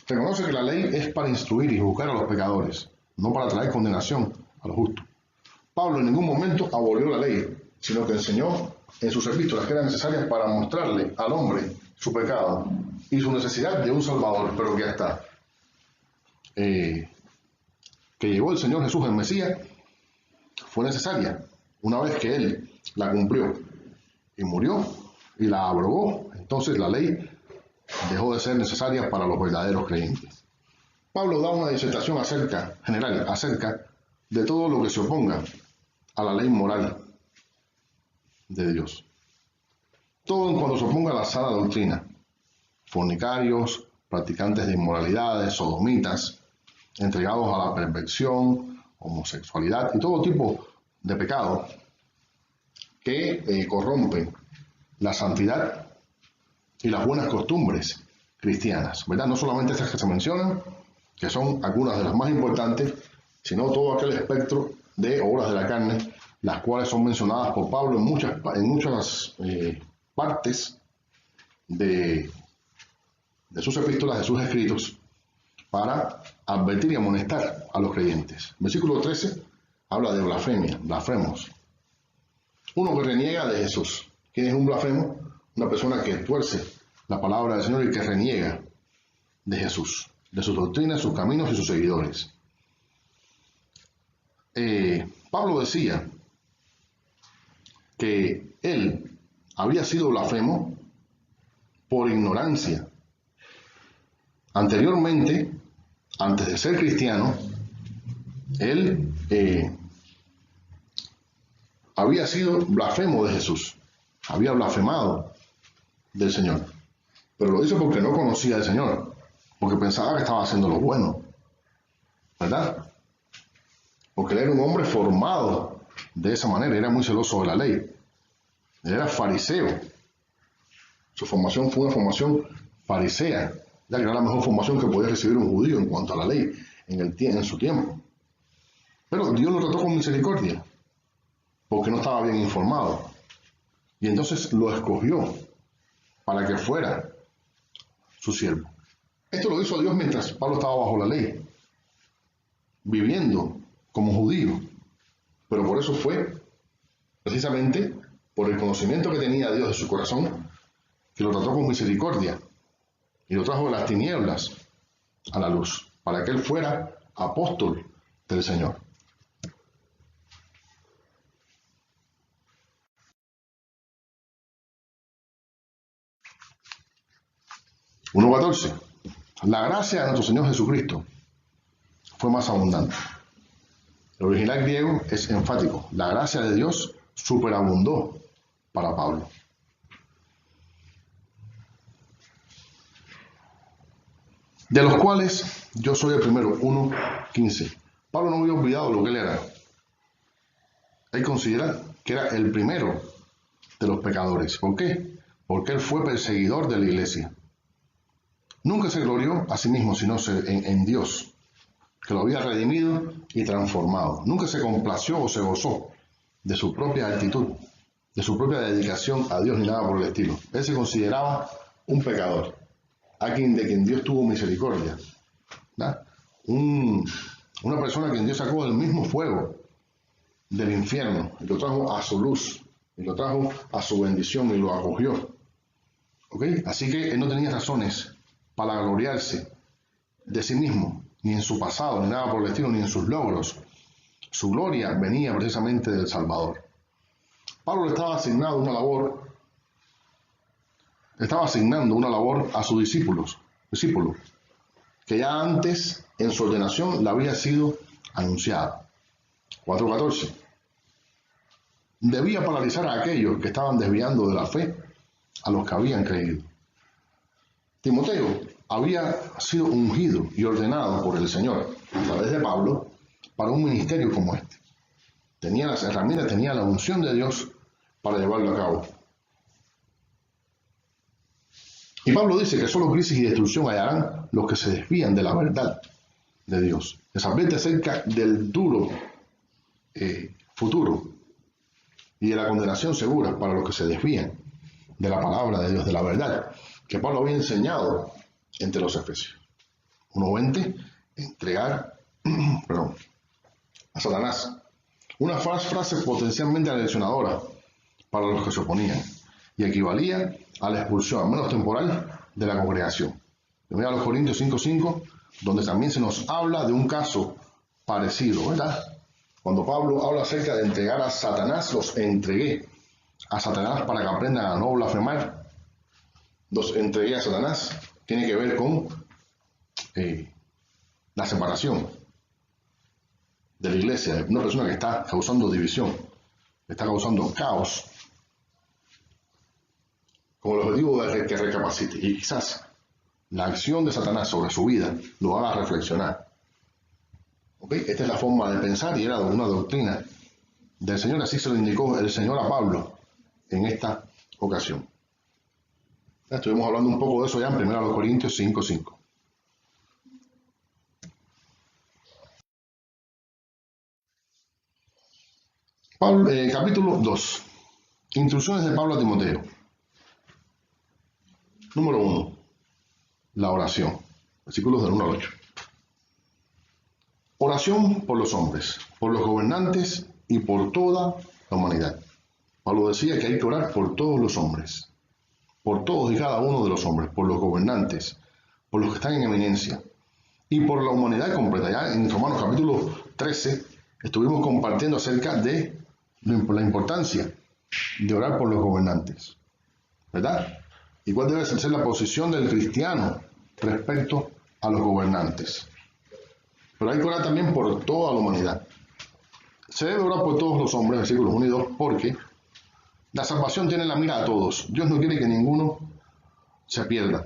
Reconoce que la ley es para instruir y juzgar a los pecadores, no para traer condenación a los justos. Pablo en ningún momento abolió la ley, sino que enseñó en sus epístolas que eran necesarias para mostrarle al hombre su pecado y su necesidad de un Salvador, pero que hasta que llegó el Señor Jesús, el Mesías, fue necesaria. Una vez que Él la cumplió y murió y la abrogó, entonces la ley dejó de ser necesaria para los verdaderos creyentes. Pablo da una disertación general acerca de todo lo que se oponga a la ley moral de Dios. Todo en cuanto se oponga a la sana doctrina. Fornicarios, practicantes de inmoralidades, sodomitas, entregados a la perversión, homosexualidad y todo tipo de pecado que corrompen la santidad y las buenas costumbres cristianas, ¿verdad? No solamente estas que se mencionan, que son algunas de las más importantes, sino todo aquel espectro de obras de la carne, las cuales son mencionadas por Pablo en muchas partes de sus epístolas, de sus escritos, para advertir y amonestar a los creyentes. Versículo 13 habla de blasfemia, blasfemos. Uno que reniega de Jesús. ¿Quién es un blasfemo? Una persona que tuerce la palabra del Señor y que reniega de Jesús, de sus doctrinas, sus caminos y sus seguidores. Pablo decía que él había sido blasfemo por ignorancia. Anteriormente, antes de ser cristiano, él había sido blasfemo de Jesús, había blasfemado del Señor, pero lo hizo porque no conocía al Señor, porque pensaba que estaba haciendo lo bueno, ¿verdad? Porque él era un hombre formado de esa manera, era muy celoso de la ley, él era fariseo, su formación fue una formación farisea, ya que era la mejor formación que podía recibir un judío en cuanto a la ley en su tiempo. Pero Dios lo trató con misericordia, porque no estaba bien informado. Y entonces lo escogió para que fuera su siervo. Esto lo hizo Dios mientras Pablo estaba bajo la ley, viviendo como judío. Pero por eso fue, precisamente, por el conocimiento que tenía Dios de su corazón, que lo trató con misericordia y lo trajo de las tinieblas a la luz, para que él fuera apóstol del Señor. Uno 14. La gracia de nuestro Señor Jesucristo fue más abundante. El original griego es enfático. La gracia de Dios superabundó para Pablo. De los cuales yo soy el primero, 1:15. Pablo no había olvidado lo que él era. Él considera que era el primero de los pecadores. ¿Por qué? Porque él fue perseguidor de la iglesia. Nunca se glorió a sí mismo, sino en Dios, que lo había redimido y transformado. Nunca se complació o se gozó de su propia actitud, de su propia dedicación a Dios ni nada por el estilo. Él se consideraba un pecador, alguien de quien Dios tuvo misericordia, ¿verdad? Una persona que Dios sacó del mismo fuego del infierno y lo trajo a su luz, y lo trajo a su bendición y lo acogió. ¿Okay? Así que él no tenía razones para gloriarse de sí mismo, ni en su pasado, ni nada por el estilo, ni en sus logros. Su gloria venía precisamente del Salvador. Pablo le estaba asignando una labor a sus discípulos, que ya antes en su ordenación le había sido anunciada. 4:14. Debía paralizar a aquellos que estaban desviando de la fe a los que habían creído. Timoteo había sido ungido y ordenado por el Señor a través de Pablo para un ministerio como este. Tenía las herramientas, tenía la unción de Dios para llevarlo a cabo. Y Pablo dice que solo crisis y destrucción hallarán los que se desvían de la verdad de Dios. Les advierte acerca del duro futuro y de la condenación segura para los que se desvían de la palabra de Dios, de la verdad que Pablo había enseñado entre los efesios. 1:20, entregar a Satanás. Una frase potencialmente aleccionadora para los que se oponían y equivalía a la expulsión, al menos temporal, de la congregación. Mira a los Corintios 5:5, donde también se nos habla de un caso parecido, ¿verdad? Cuando Pablo habla acerca de entregar a Satanás, los entregué a Satanás para que aprendan a no blasfemar. Los entregué a Satanás. Tiene que ver con la separación de la iglesia, de una persona que está causando división, que está causando caos, con el objetivo de que recapacite. Y quizás la acción de Satanás sobre su vida lo haga reflexionar. ¿Okay? Esta es la forma de pensar y era una doctrina del Señor. Así se lo indicó el Señor a Pablo en esta ocasión. Ya estuvimos hablando un poco de eso ya en 1 Corintios 5:5. Capítulo 2. Instrucciones de Pablo a Timoteo. Número 1. La oración. Versículos del 1 al 8. Oración por los hombres, por los gobernantes y por toda la humanidad. Pablo decía que hay que orar por todos los hombres, por todos y cada uno de los hombres, por los gobernantes, por los que están en eminencia y por la humanidad completa. Ya en Romanos capítulo 13 estuvimos compartiendo acerca de la importancia de orar por los gobernantes, ¿verdad? ¿Y cuál debe ser la posición del cristiano respecto a los gobernantes? Pero hay que orar también por toda la humanidad. Se debe orar por todos los hombres, versículos 1 y 2, porque la salvación tiene la mira a todos. Dios no quiere que ninguno se pierda.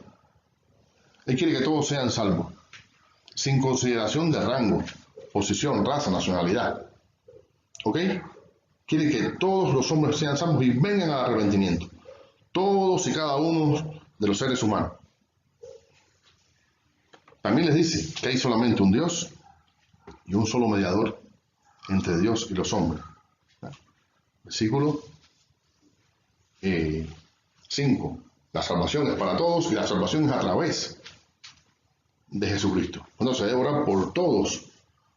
Él quiere que todos sean salvos, sin consideración de rango, posición, raza, nacionalidad. ¿Ok? Quiere que todos los hombres sean salvos y vengan al arrepentimiento. Todos y cada uno de los seres humanos. También les dice que hay solamente un Dios y un solo mediador entre Dios y los hombres. Versículo 5. La salvación es para todos y la salvación es a través de Jesucristo. Entonces debe orar por todos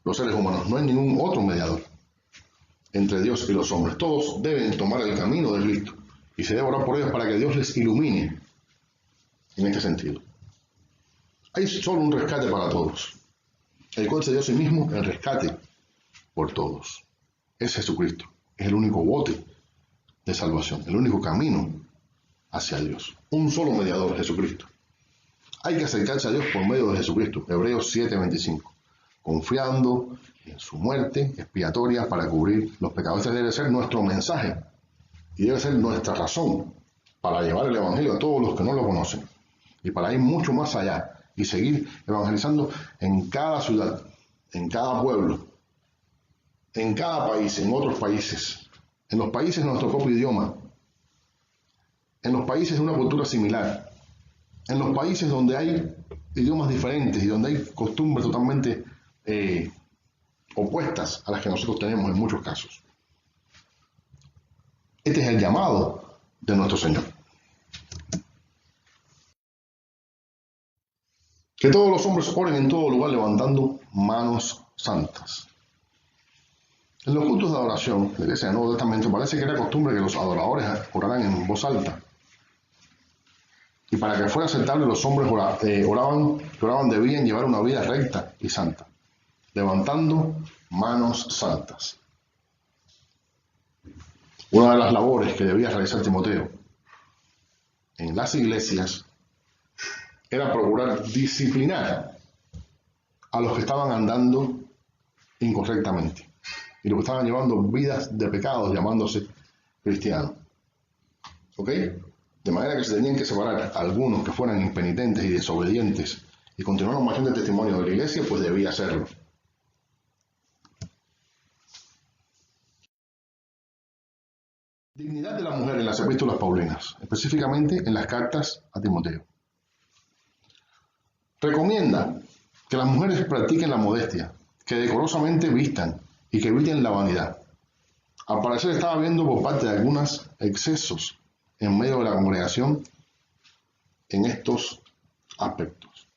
los seres humanos. No hay ningún otro mediador entre Dios y los hombres. Todos deben tomar el camino de Cristo y se debe orar por ellos para que Dios les ilumine en este sentido. Hay solo un rescate para todos, el cual se dio a sí mismo el rescate por todos. Es Jesucristo. Es el único bote de salvación, el único camino hacia Dios. Un solo mediador, Jesucristo. Hay que acercarse a Dios por medio de Jesucristo. Hebreos 7:25. Confiando en su muerte expiatoria para cubrir los pecados. Este debe ser nuestro mensaje y debe ser nuestra razón para llevar el Evangelio a todos los que no lo conocen y para ir mucho más allá y seguir evangelizando en cada ciudad, en cada pueblo, en cada país, en otros países, en los países de nuestro propio idioma, en los países de una cultura similar, en los países donde hay idiomas diferentes y donde hay costumbres totalmente opuestas a las que nosotros tenemos en muchos casos. Este es el llamado de nuestro Señor. Que todos los hombres oren en todo lugar levantando manos santas. En los cultos de adoración, la Iglesia del Nuevo Testamento, parece que era costumbre que los adoradores oraran en voz alta. Y para que fuera aceptable, los hombres que oraban debían llevar una vida recta y santa, levantando manos santas. Una de las labores que debía realizar Timoteo en las iglesias era procurar disciplinar a los que estaban andando incorrectamente y los que estaban llevando vidas de pecados llamándose cristianos. ¿Ok? De manera que se tenían que separar a algunos que fueran impenitentes y desobedientes y continuaron marcando el testimonio de la iglesia, pues debía hacerlo. Dignidad de la mujer en las epístolas paulinas, específicamente en las cartas a Timoteo. Recomienda Que las mujeres practiquen la modestia, que decorosamente vistan y que eviten la vanidad. Al parecer estaba viendo por parte de algunos excesos en medio de la congregación en estos aspectos.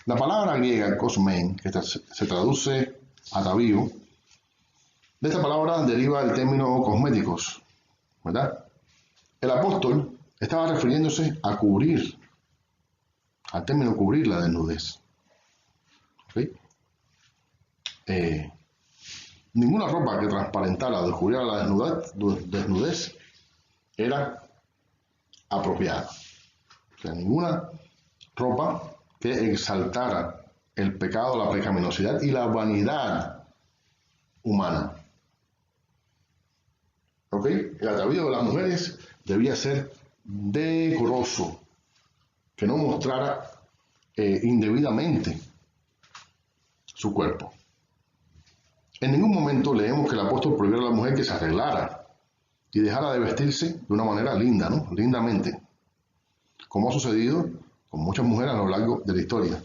La palabra griega cosmein, que se traduce atavío, de esta palabra deriva el término cosméticos, ¿verdad? El apóstol estaba refiriéndose a cubrir, al término cubrir la desnudez. ¿Okay? Ninguna ropa que transparentara o descubriera la desnudez era apropiada. O sea, ninguna ropa que exaltara el pecado, la pecaminosidad y la vanidad humana. ¿Ok? El atavío de las mujeres debía ser decoroso, que no mostrara indebidamente su cuerpo. En ningún momento leemos que el apóstol prohibiera a la mujer que se arreglara y dejara de vestirse de una manera linda, ¿no? Lindamente, como ha sucedido con muchas mujeres a lo largo de la historia.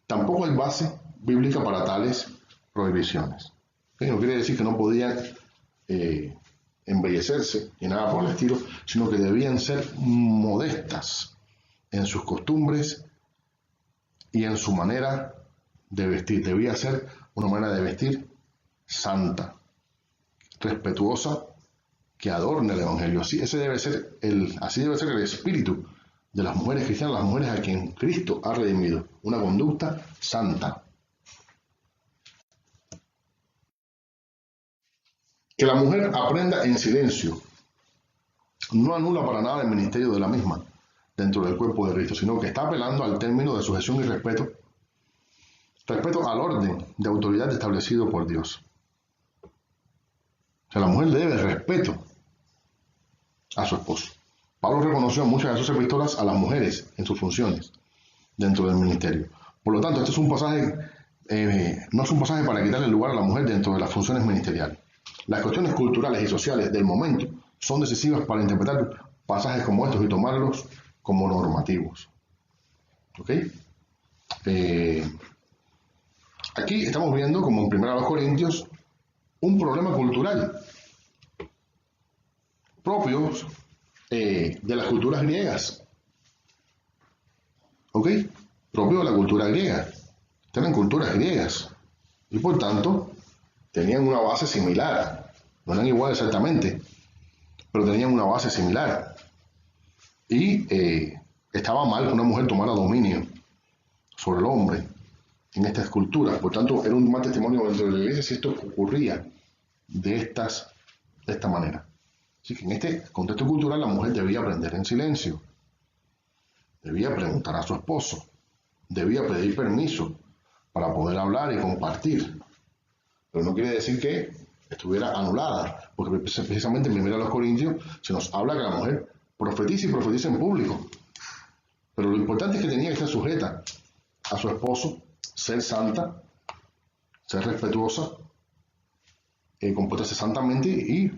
Tampoco hay base bíblica para tales prohibiciones. ¿Okay? No quiere decir que no podían embellecerse y nada por el estilo, sino que debían ser modestas en sus costumbres y en su manera de vestir. Debía ser una manera de vestir santa, respetuosa, que adorne el Evangelio. Así debe ser el espíritu de las mujeres cristianas, las mujeres a quien Cristo ha redimido. Una conducta santa. Que la mujer aprenda en silencio no anula para nada el ministerio de la misma dentro del cuerpo de Cristo, sino que está apelando al término de sujeción y respeto al orden de autoridad establecido por Dios. O sea, la mujer le debe respeto a su esposo. Pablo reconoció en muchas de sus epístolas a las mujeres en sus funciones dentro del ministerio. Por lo tanto, este es un pasaje, no es un pasaje para quitarle lugar a la mujer dentro de las funciones ministeriales. Las cuestiones culturales y sociales del momento son decisivas para interpretar pasajes como estos y tomarlos como normativos. ¿Ok? Aquí estamos viendo, como en 1 Corintios, un problema cultural propios de las culturas griegas. ¿Ok? Propio de la cultura griega. Eran culturas griegas. Y por tanto, tenían una base similar. No eran iguales exactamente, pero tenían una base similar. Y estaba mal que una mujer tomara dominio sobre el hombre en estas culturas. Por tanto, era un mal testimonio dentro de la iglesia si esto ocurría de esta manera. Así que en este contexto cultural la mujer debía aprender en silencio, debía preguntar a su esposo, debía pedir permiso para poder hablar y compartir. Pero no quiere decir que estuviera anulada, porque precisamente en 1 Corintios se nos habla que la mujer profetiza y profetiza en público. Pero lo importante es que tenía que estar sujeta a su esposo, ser santa, ser respetuosa, comportarse santamente y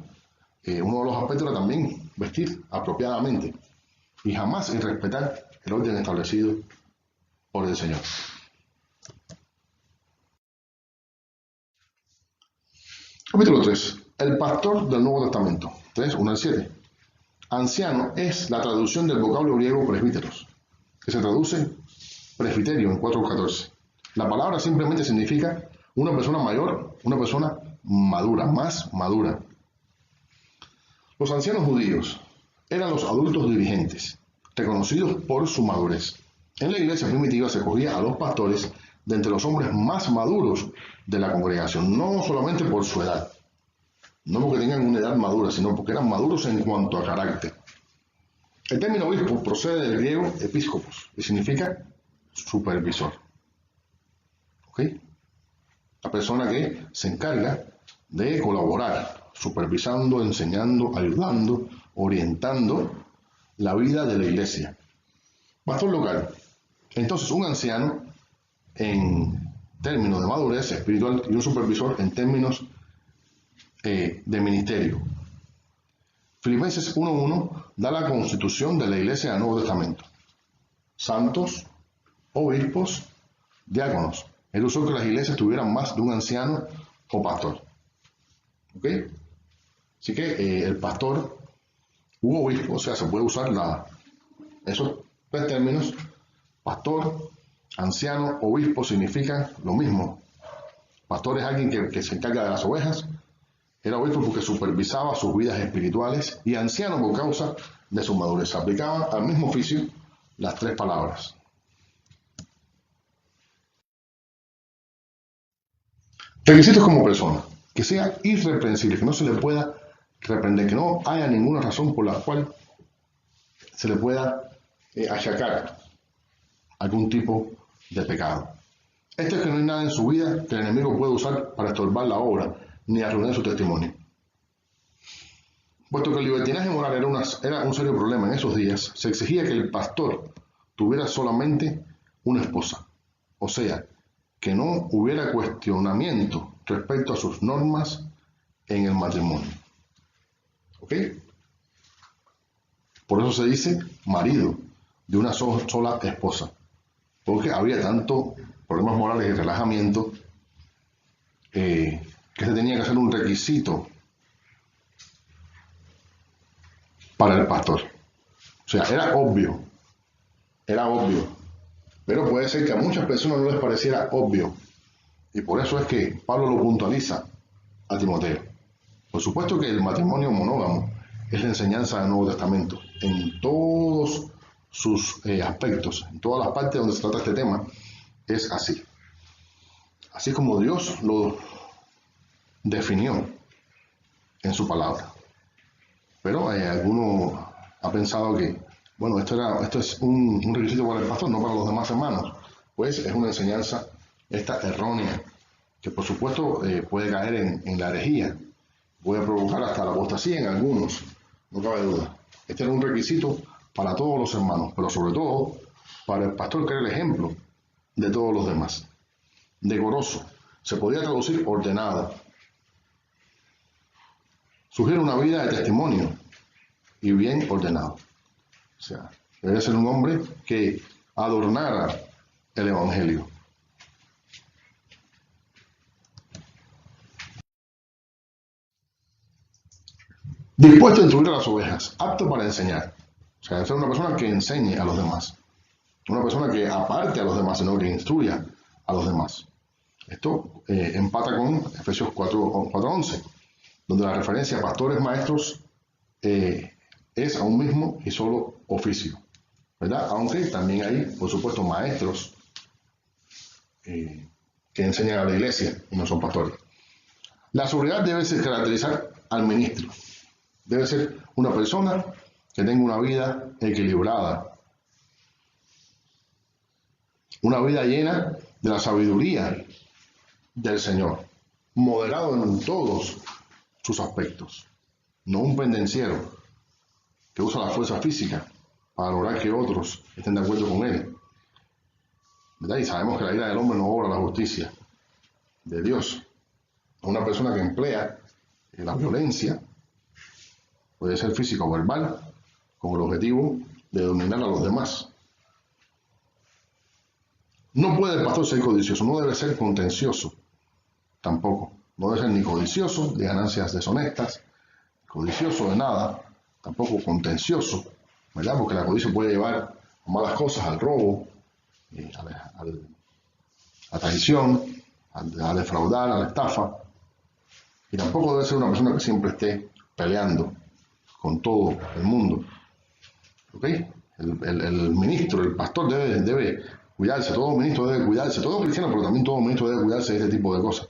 uno de los aspectos era también vestir apropiadamente y jamás irrespetar el orden establecido por el Señor. Capítulo 3. El pastor del Nuevo Testamento. 3, 1 al 7. Anciano es la traducción del vocablo griego presbíteros, que se traduce presbiterio en 4:14. La palabra simplemente significa una persona mayor, una persona madura, más madura. Los ancianos judíos eran los adultos dirigentes, reconocidos por su madurez. En la iglesia primitiva se cogía a los pastores de entre los hombres más maduros de la congregación, no solamente por su edad, no porque tengan una edad madura, sino porque eran maduros en cuanto a carácter. El término obispo procede del griego episcopos y significa supervisor. ¿Ok? La persona que se encarga de colaborar, supervisando, enseñando, ayudando, orientando la vida de la iglesia. Pastor local. Entonces, un anciano en términos de madurez espiritual y un supervisor en términos de ministerio. Filipenses 1:1 da la constitución de la iglesia del Nuevo Testamento. Santos, obispos, diáconos. Él usó que las iglesias tuvieran más de un anciano o pastor. ¿Ok? Así que el pastor u obispo, o sea, se puede usar esos tres términos, pastor, anciano, obispo, significan lo mismo. Pastor es alguien que se encarga de las ovejas, era obispo porque supervisaba sus vidas espirituales, y anciano por causa de su madurez. Se aplicaban al mismo oficio las tres palabras. Requisitos como persona: que sea irreprensible, que no se le pueda reprender, que no haya ninguna razón por la cual se le pueda achacar algún tipo de pecado. Esto es que no hay nada en su vida que el enemigo pueda usar para estorbar la obra ni arruinar su testimonio. Puesto que el libertinaje moral era un serio problema en esos días, se exigía que el pastor tuviera solamente una esposa, o sea, que no hubiera cuestionamiento respecto a sus normas en el matrimonio. ¿Ok? Por eso se dice marido de una sola esposa, porque había tanto problemas morales y relajamiento que se tenía que hacer un requisito para el pastor. O sea, era obvio, pero puede ser que a muchas personas no les pareciera obvio, y por eso es que Pablo lo puntualiza a Timoteo. Por supuesto que el matrimonio monógamo es la enseñanza del Nuevo Testamento en todos sus aspectos, en todas las partes donde se trata este tema, es así. Así como Dios lo definió en su palabra. Pero alguno ha pensado que, bueno, esto es un requisito para el pastor, no para los demás hermanos. Pues es una enseñanza esta errónea, que por supuesto puede caer en la herejía, puede provocar hasta la apostasía en algunos, no cabe duda. Este era un requisito para todos los hermanos, pero sobre todo para el pastor, que era el ejemplo de todos los demás. Decoroso, se podría traducir ordenado. Sugiere una vida de testimonio y bien ordenado. O sea, debe ser un hombre que adornara el evangelio. Dispuesto a instruir a las ovejas, apto para enseñar. O sea, debe ser una persona que enseñe a los demás. Una persona que aparte a los demás, sino que instruya a los demás. Esto empata con Efesios 4:11, donde la referencia a pastores maestros es a un mismo y solo oficio, ¿verdad? Aunque también hay, por supuesto, maestros que enseñan a la iglesia y no son pastores. La sobriedad debe caracterizar al ministro. Debe ser una persona que tenga una vida equilibrada, una vida llena de la sabiduría del Señor, moderado en todos sus aspectos, no un pendenciero que usa la fuerza física para lograr que otros estén de acuerdo con él, ¿verdad? Y sabemos que la ira del hombre no obra la justicia de Dios. Una persona que emplea la violencia, puede ser física o verbal, con el objetivo de dominar a los demás. No puede el pastor ser codicioso, no debe ser contencioso tampoco. No debe ser ni codicioso de ganancias deshonestas, codicioso de nada, tampoco contencioso, ¿verdad? Porque la codicia puede llevar a malas cosas, al robo, a la traición, a defraudar, a la estafa. Y tampoco debe ser una persona que siempre esté peleando con todo el mundo. ¿Ok? El ministro, el pastor debe cuidarse, todo ministro debe cuidarse, todo cristiano, pero también todo ministro debe cuidarse de este tipo de cosas.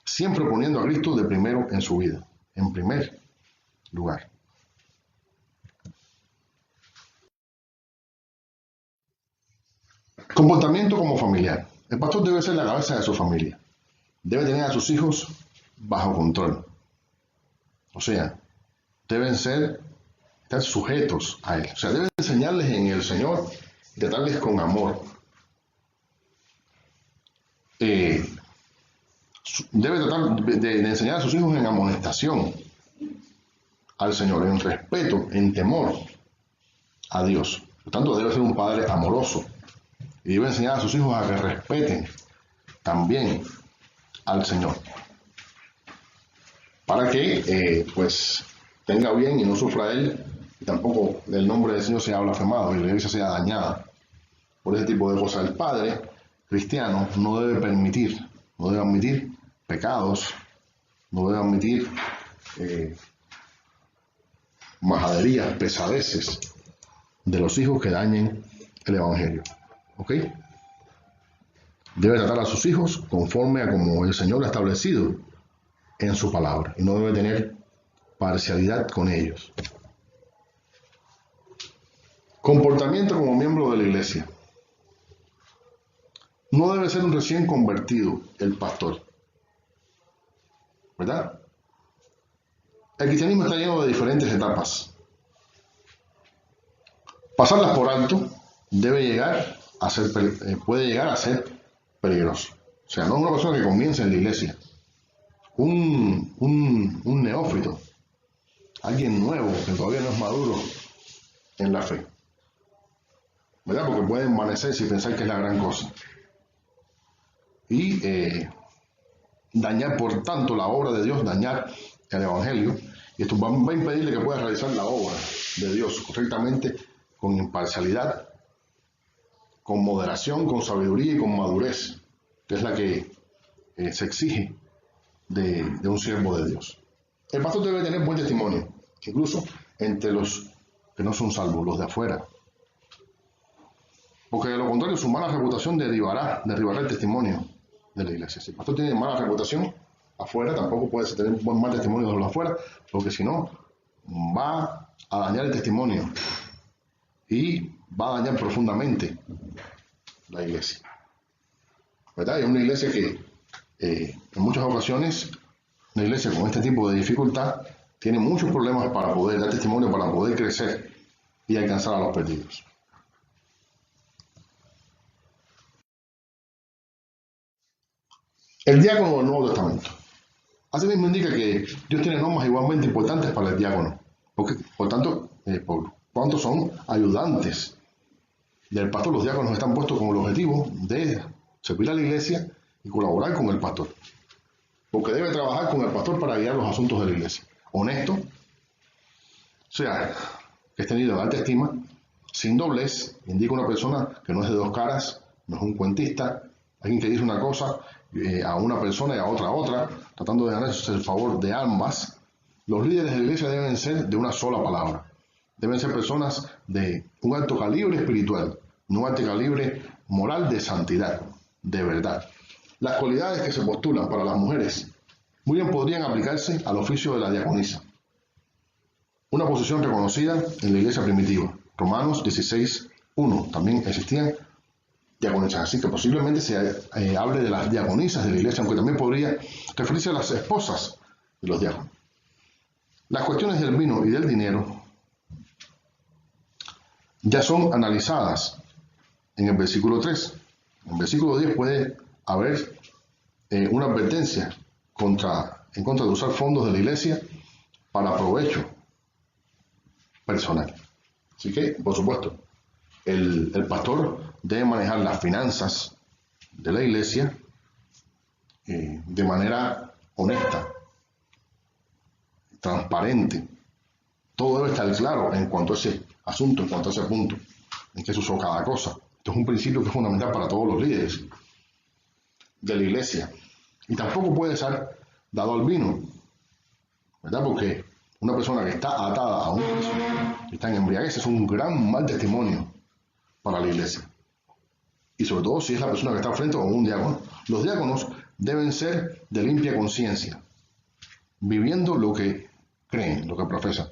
Siempre poniendo a Cristo de primero en su vida, en primer lugar. Comportamiento como familiar. El pastor debe ser la cabeza de su familia. Debe tener a sus hijos bajo control. O sea, deben estar sujetos a él. O sea, debe enseñarles en el Señor y tratarles con amor. Debe tratar de enseñar a sus hijos en amonestación al Señor, en respeto, en temor a Dios. Por tanto, debe ser un padre amoroso, y debe enseñar a sus hijos a que respeten también al Señor, para que pues tenga bien y no sufra él, y tampoco el nombre del Señor sea blasfemado y la iglesia sea dañada por ese tipo de cosas. El padre cristiano no debe permitir, no debe admitir pecados, no debe admitir majaderías, pesadeces de los hijos que dañen el evangelio. ¿Ok? Debe tratar a sus hijos conforme a como el Señor ha establecido en su palabra, y no debe tener parcialidad con ellos. Comportamiento como miembro de la iglesia. No debe ser un recién convertido el pastor, ¿verdad? El cristianismo está lleno de diferentes etapas. Pasarlas por alto puede llegar a ser peligroso. O sea, no es una persona que comienza en la iglesia, un neófito, alguien nuevo que todavía no es maduro en la fe, ¿verdad? Porque puede envanecerse y pensar que es la gran cosa y dañar por tanto la obra de Dios, dañar el evangelio, y esto va a impedirle que pueda realizar la obra de Dios correctamente, con imparcialidad, con moderación, con sabiduría y con madurez, que es la que se exige de un siervo de Dios. El pastor debe tener buen testimonio, incluso entre los que no son salvos, los de afuera, porque de lo contrario su mala reputación derribará el testimonio de la iglesia. Si el pastor tiene mala reputación afuera, tampoco puede tener un buen mal testimonio de los de afuera, porque si no, va a dañar el testimonio y va a dañar profundamente la iglesia, ¿verdad? Es una iglesia que en muchas ocasiones, una iglesia con este tipo de dificultad tiene muchos problemas para poder dar testimonio, para poder crecer y alcanzar a los perdidos. El diácono del Nuevo Testamento. Asimismo indica que Dios tiene normas igualmente importantes para el diácono, porque por cuanto son ayudantes del pastor. Los diáconos están puestos con el objetivo de servir a la iglesia y colaborar con el pastor, porque debe trabajar con el pastor para guiar los asuntos de la iglesia. Honesto, o sea, que es tenido en alta estima, sin doblez, indica una persona que no es de dos caras, no es un cuentista, alguien que dice una cosa a una persona y a otra, tratando de ganarse el favor de ambas. Los líderes de la iglesia deben ser de una sola palabra. Deben ser personas de un alto calibre espiritual, no un alto calibre moral, de santidad, de verdad. Las cualidades que se postulan para las mujeres muy bien podrían aplicarse al oficio de la diaconisa, una posición reconocida en la iglesia primitiva. Romanos 16:1, también existían diaconisas, así que posiblemente se hable de las diaconisas de la iglesia, aunque también podría referirse a las esposas de los diáconos. Las cuestiones del vino y del dinero ya son analizadas en el versículo 3. En el versículo 10 puede haber una advertencia en contra de usar fondos de la iglesia para provecho personal. Así que, por supuesto, el pastor debe manejar las finanzas de la iglesia de manera honesta, transparente. Todo debe estar claro en cuanto a ese asunto, en cuanto a ese punto, en qué se usó cada cosa. Esto es un principio que es fundamental para todos los líderes de la iglesia. Y tampoco puede ser dado al vino, ¿verdad? Porque una persona que está atada a un vicio, que está en embriaguez, es un gran mal testimonio para la iglesia. Y sobre todo si es la persona que está frente a un diácono. Los diáconos deben ser de limpia conciencia, viviendo lo que creen, lo que profesan.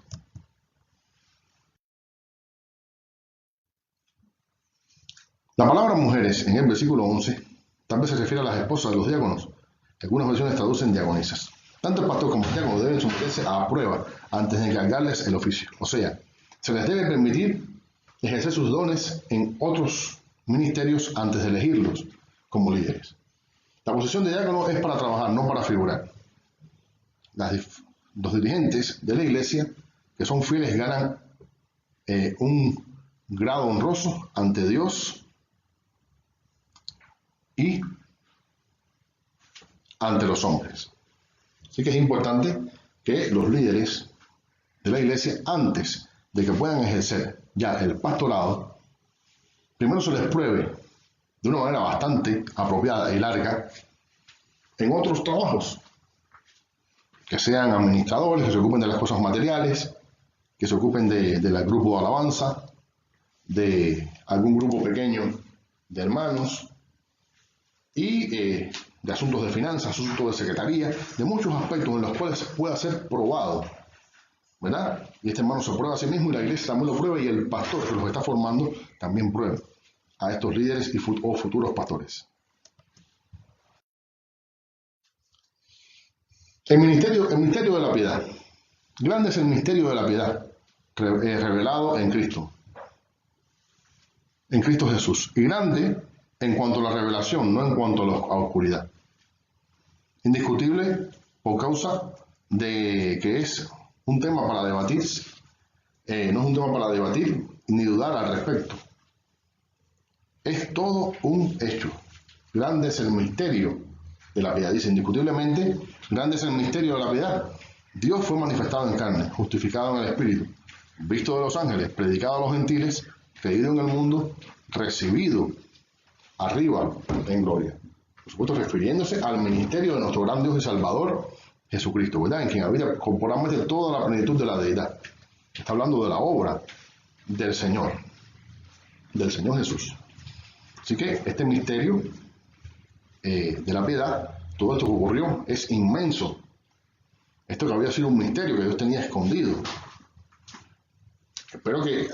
La palabra mujeres en el versículo 11 tal vez se refiere a las esposas de los diáconos. Algunas versiones traducen diaconisas. Tanto el pastor como el diácono deben someterse a prueba antes de encargarles el oficio. O sea, se les debe permitir ejercer sus dones en otros ministerios antes de elegirlos como líderes. La posición de diácono es para trabajar, no para figurar. Los dirigentes de la iglesia que son fieles ganan un grado honroso ante Dios y ante los hombres. Así que es importante que los líderes de la iglesia, antes de que puedan ejercer ya el pastorado, primero se les pruebe de una manera bastante apropiada y larga en otros trabajos, que sean administradores, que se ocupen de las cosas materiales, que se ocupen del grupo de alabanza, de algún grupo pequeño de hermanos y de asuntos de finanzas, asuntos de secretaría, de muchos aspectos en los cuales pueda ser probado, ¿verdad? Y este hermano se prueba a sí mismo y la iglesia también lo prueba y el pastor que los está formando también prueba a estos líderes o futuros pastores. El misterio de la piedad. Grande es el misterio de la piedad, revelado en Cristo Jesús. Y grande en cuanto a la revelación, no en cuanto a la oscuridad. Indiscutible por causa de que es un tema para debatir, no es un tema para debatir ni dudar al respecto. Es todo un hecho. Grande es el misterio de la piedad. Dice indiscutiblemente, grande es el misterio de la piedad. Dios fue manifestado en carne, justificado en el Espíritu, visto de los ángeles, predicado a los gentiles, creído en el mundo, recibido arriba en gloria. Por supuesto, refiriéndose al ministerio de nuestro gran Dios y Salvador, Jesucristo, ¿verdad? En quien habita corporalmente toda la plenitud de la deidad. Está hablando de la obra del Señor Jesús. Así que este misterio de la piedad, todo esto que ocurrió, es inmenso. Esto que había sido un misterio que Dios tenía escondido. Espero que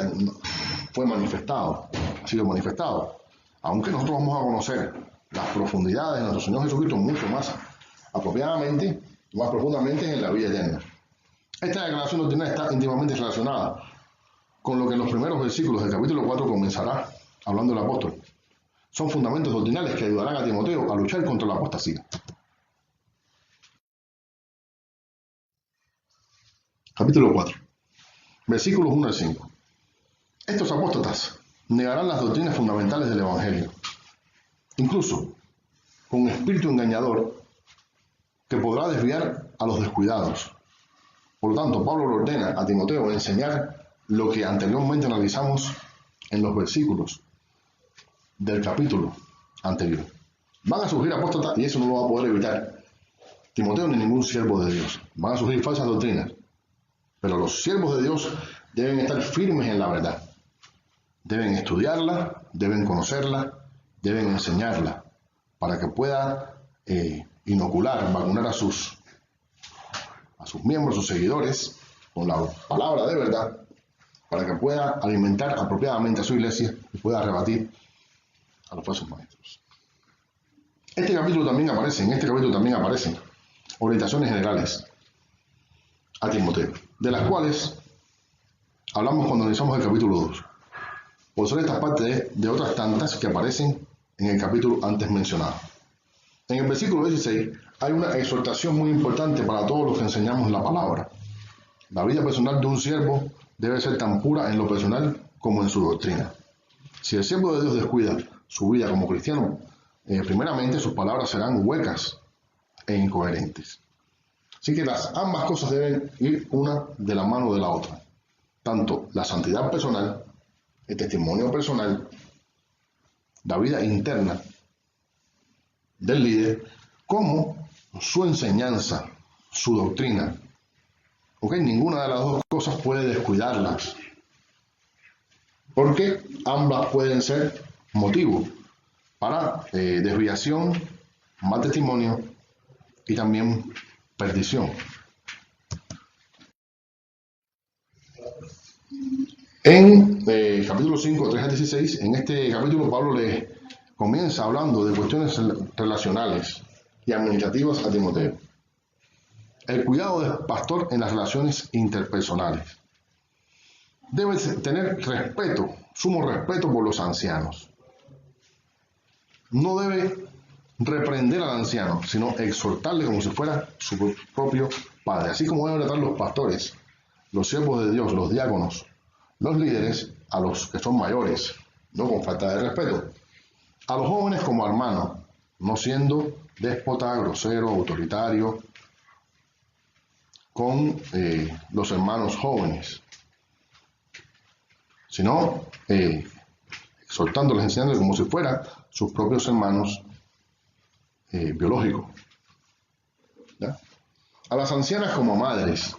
fue manifestado, ha sido manifestado. Aunque nosotros vamos a conocer las profundidades de nuestro Señor Jesucristo mucho más apropiadamente, más profundamente en la vida eterna. Esta declaración doctrinal está íntimamente relacionada con lo que en los primeros versículos del capítulo 4 comenzará hablando el apóstol. Son fundamentos doctrinales que ayudarán a Timoteo a luchar contra la apostasía. Capítulo 4, versículos 1 al 5. Estos apóstatas negarán las doctrinas fundamentales del Evangelio, incluso con un espíritu engañador que podrá desviar a los descuidados. Por lo tanto, Pablo le ordena a Timoteo enseñar lo que anteriormente analizamos en los versículos del capítulo anterior. Van a surgir apóstatas y eso no lo va a poder evitar Timoteo ni ningún siervo de Dios. Van a surgir falsas doctrinas, pero los siervos de Dios deben estar firmes en la verdad. Deben estudiarla, deben conocerla, deben enseñarla para que pueda inocular, vacunar a sus miembros, sus seguidores, con la palabra de verdad, para que pueda alimentar apropiadamente a su iglesia y pueda rebatir a los falsos maestros. En este capítulo también aparecen orientaciones generales a Timoteo, de las cuales hablamos cuando analizamos el capítulo 2, por ser esta parte de otras tantas que aparecen en el capítulo antes mencionado. En el versículo 16 hay una exhortación muy importante para todos los que enseñamos la palabra. La vida personal de un siervo debe ser tan pura en lo personal como en su doctrina. Si el siervo de Dios descuida su vida como cristiano, primeramente sus palabras serán huecas e incoherentes. Así que ambas cosas deben ir una de la mano de la otra. Tanto la santidad personal, el testimonio personal, la vida interna del líder, como su enseñanza, su doctrina. Ninguna de las dos cosas puede descuidarlas, porque ambas pueden ser motivo para desviación, mal testimonio y también perdición. En capítulo 5, 3 al 16, en este capítulo Pablo le comienza hablando de cuestiones relacionales y administrativas a Timoteo. El cuidado del pastor en las relaciones interpersonales. Debe tener respeto, sumo respeto por los ancianos. No debe reprender al anciano, sino exhortarle como si fuera su propio padre. Así como deben tratar los pastores, los siervos de Dios, los diáconos, los líderes, a los que son mayores, no con falta de respeto. A los jóvenes como hermanos, no siendo déspota, grosero, autoritario con los hermanos jóvenes, sino exhortándoles, enseñándoles como si fueran sus propios hermanos biológicos. ¿Ya? A las ancianas como madres,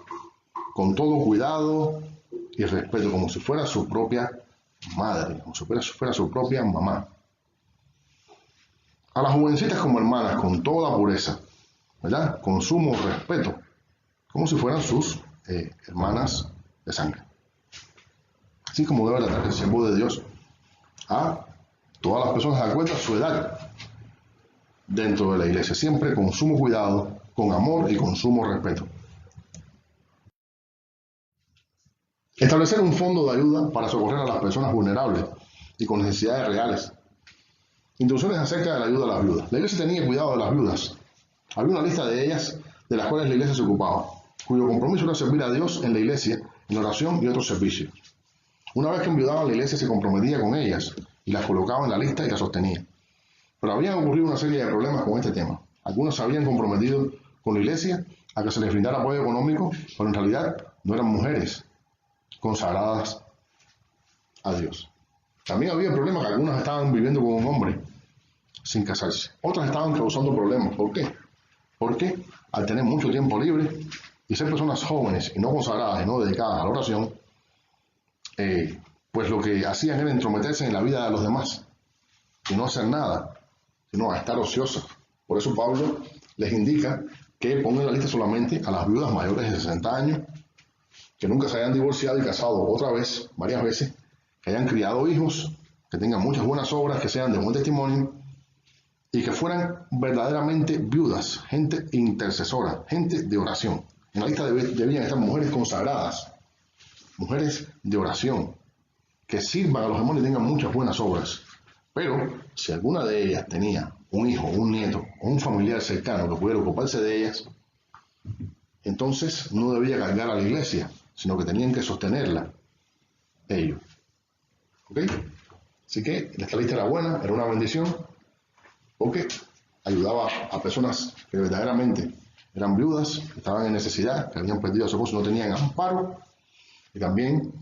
con todo cuidado y respeto, como si fuera su propia madre, como si fuera su propia mamá. A las jovencitas como hermanas, con toda pureza, ¿verdad? Con sumo respeto, como si fueran sus hermanas de sangre. Así como debe tratar el siervo de Dios a todas las personas de acuerdo a su edad dentro de la iglesia, siempre con sumo cuidado, con amor y con sumo respeto. Establecer un fondo de ayuda para socorrer a las personas vulnerables y con necesidades reales. Instrucciones acerca de la ayuda a las viudas. La iglesia tenía cuidado de las viudas. Había una lista de ellas de las cuales la iglesia se ocupaba, cuyo compromiso era servir a Dios en la iglesia, en oración y otros servicios. Una vez que enviudaban, la iglesia se comprometía con ellas y las colocaba en la lista y las sostenía. Pero habían ocurrido una serie de problemas con este tema. Algunos se habían comprometido con la iglesia a que se les brindara apoyo económico, pero en realidad no eran mujeres consagradas a Dios. También había problemas que algunas estaban viviendo con un hombre sin casarse. Otras estaban causando problemas. ¿Por qué? Porque al tener mucho tiempo libre y ser personas jóvenes y no consagradas y no dedicadas a la oración, pues lo que hacían era entrometerse en la vida de los demás y no hacer nada, sino a estar ociosas. Por eso Pablo les indica que pongan en la lista solamente a las viudas mayores de 60 años, que nunca se hayan divorciado y casado otra vez, varias veces, que hayan criado hijos, que tengan muchas buenas obras, que sean de buen testimonio y que fueran verdaderamente viudas, gente intercesora, gente de oración. En la lista debían estar mujeres consagradas, mujeres de oración, que sirvan a los hermanos y tengan muchas buenas obras. Pero si alguna de ellas tenía un hijo, un nieto o un familiar cercano que pudiera ocuparse de ellas, entonces no debía cargar a la iglesia, sino que tenían que sostenerla ellos. ¿Ok? Así que esta lista era buena, era una bendición, porque ayudaba a personas que verdaderamente eran viudas, que estaban en necesidad, que habían perdido a su esposo y no tenían amparo, y también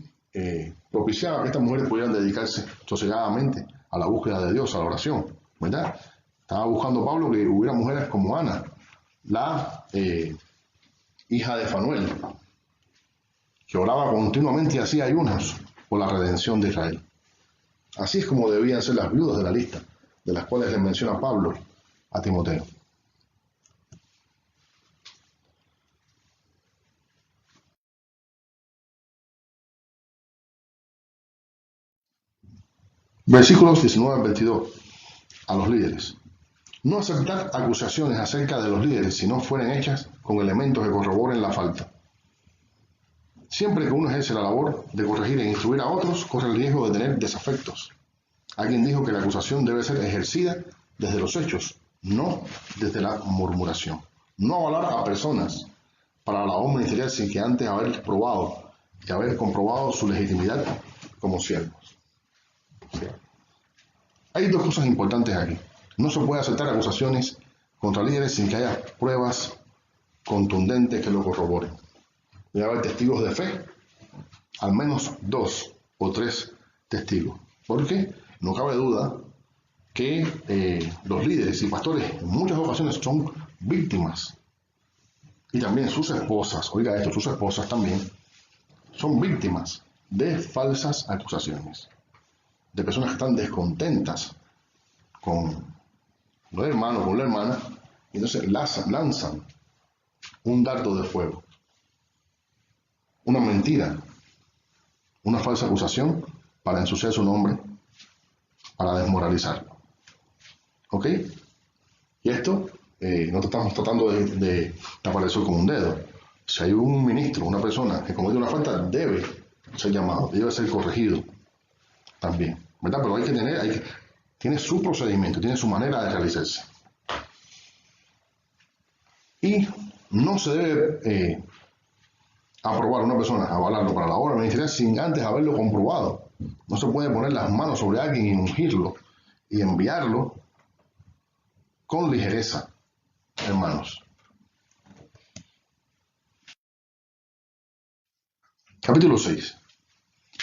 propiciaba que estas mujeres pudieran dedicarse sosegadamente a la búsqueda de Dios, a la oración, ¿verdad? Estaba buscando Pablo que hubiera mujeres como Ana, la hija de Fanuel, que oraba continuamente y hacía ayunos por la redención de Israel. Así es como debían ser las viudas de la lista, de las cuales les menciona Pablo a Timoteo. Versículos 19 al 22, a los líderes. No aceptar acusaciones acerca de los líderes si no fueren hechas con elementos que corroboren la falta. Siempre que uno ejerce la labor de corregir e instruir a otros, corre el riesgo de tener desafectos. Alguien dijo que la acusación debe ser ejercida desde los hechos, no desde la murmuración. No avalar a personas para la labor ministerial sin que antes haber probado y haber comprobado su legitimidad como siervos. ¿Sí? Hay dos cosas importantes aquí. No se puede aceptar acusaciones contra líderes sin que haya pruebas contundentes que lo corroboren. Debe haber testigos de fe, al menos 2 o 3 testigos. Porque no cabe duda que los líderes y pastores en muchas ocasiones son víctimas. Y también sus esposas, oiga esto, sus esposas también son víctimas de falsas acusaciones. De personas que están descontentas con el hermano, con la hermana, y entonces lanzan un dardo de fuego, una mentira, una falsa acusación para ensuciar su nombre, para desmoralizarlo. ¿Ok? Y esto no estamos tratando de tapar el sol con un dedo. Si hay un ministro, una persona que comete una falta, debe ser llamado, debe ser corregido también, ¿verdad? Pero hay que tener, tiene su procedimiento, tiene su manera de realizarse. Y no se debe aprobar a una persona, avalarlo para la obra ministerial sin antes haberlo comprobado. No se puede poner las manos sobre alguien y ungirlo y enviarlo con ligereza, hermanos. Capítulo 6.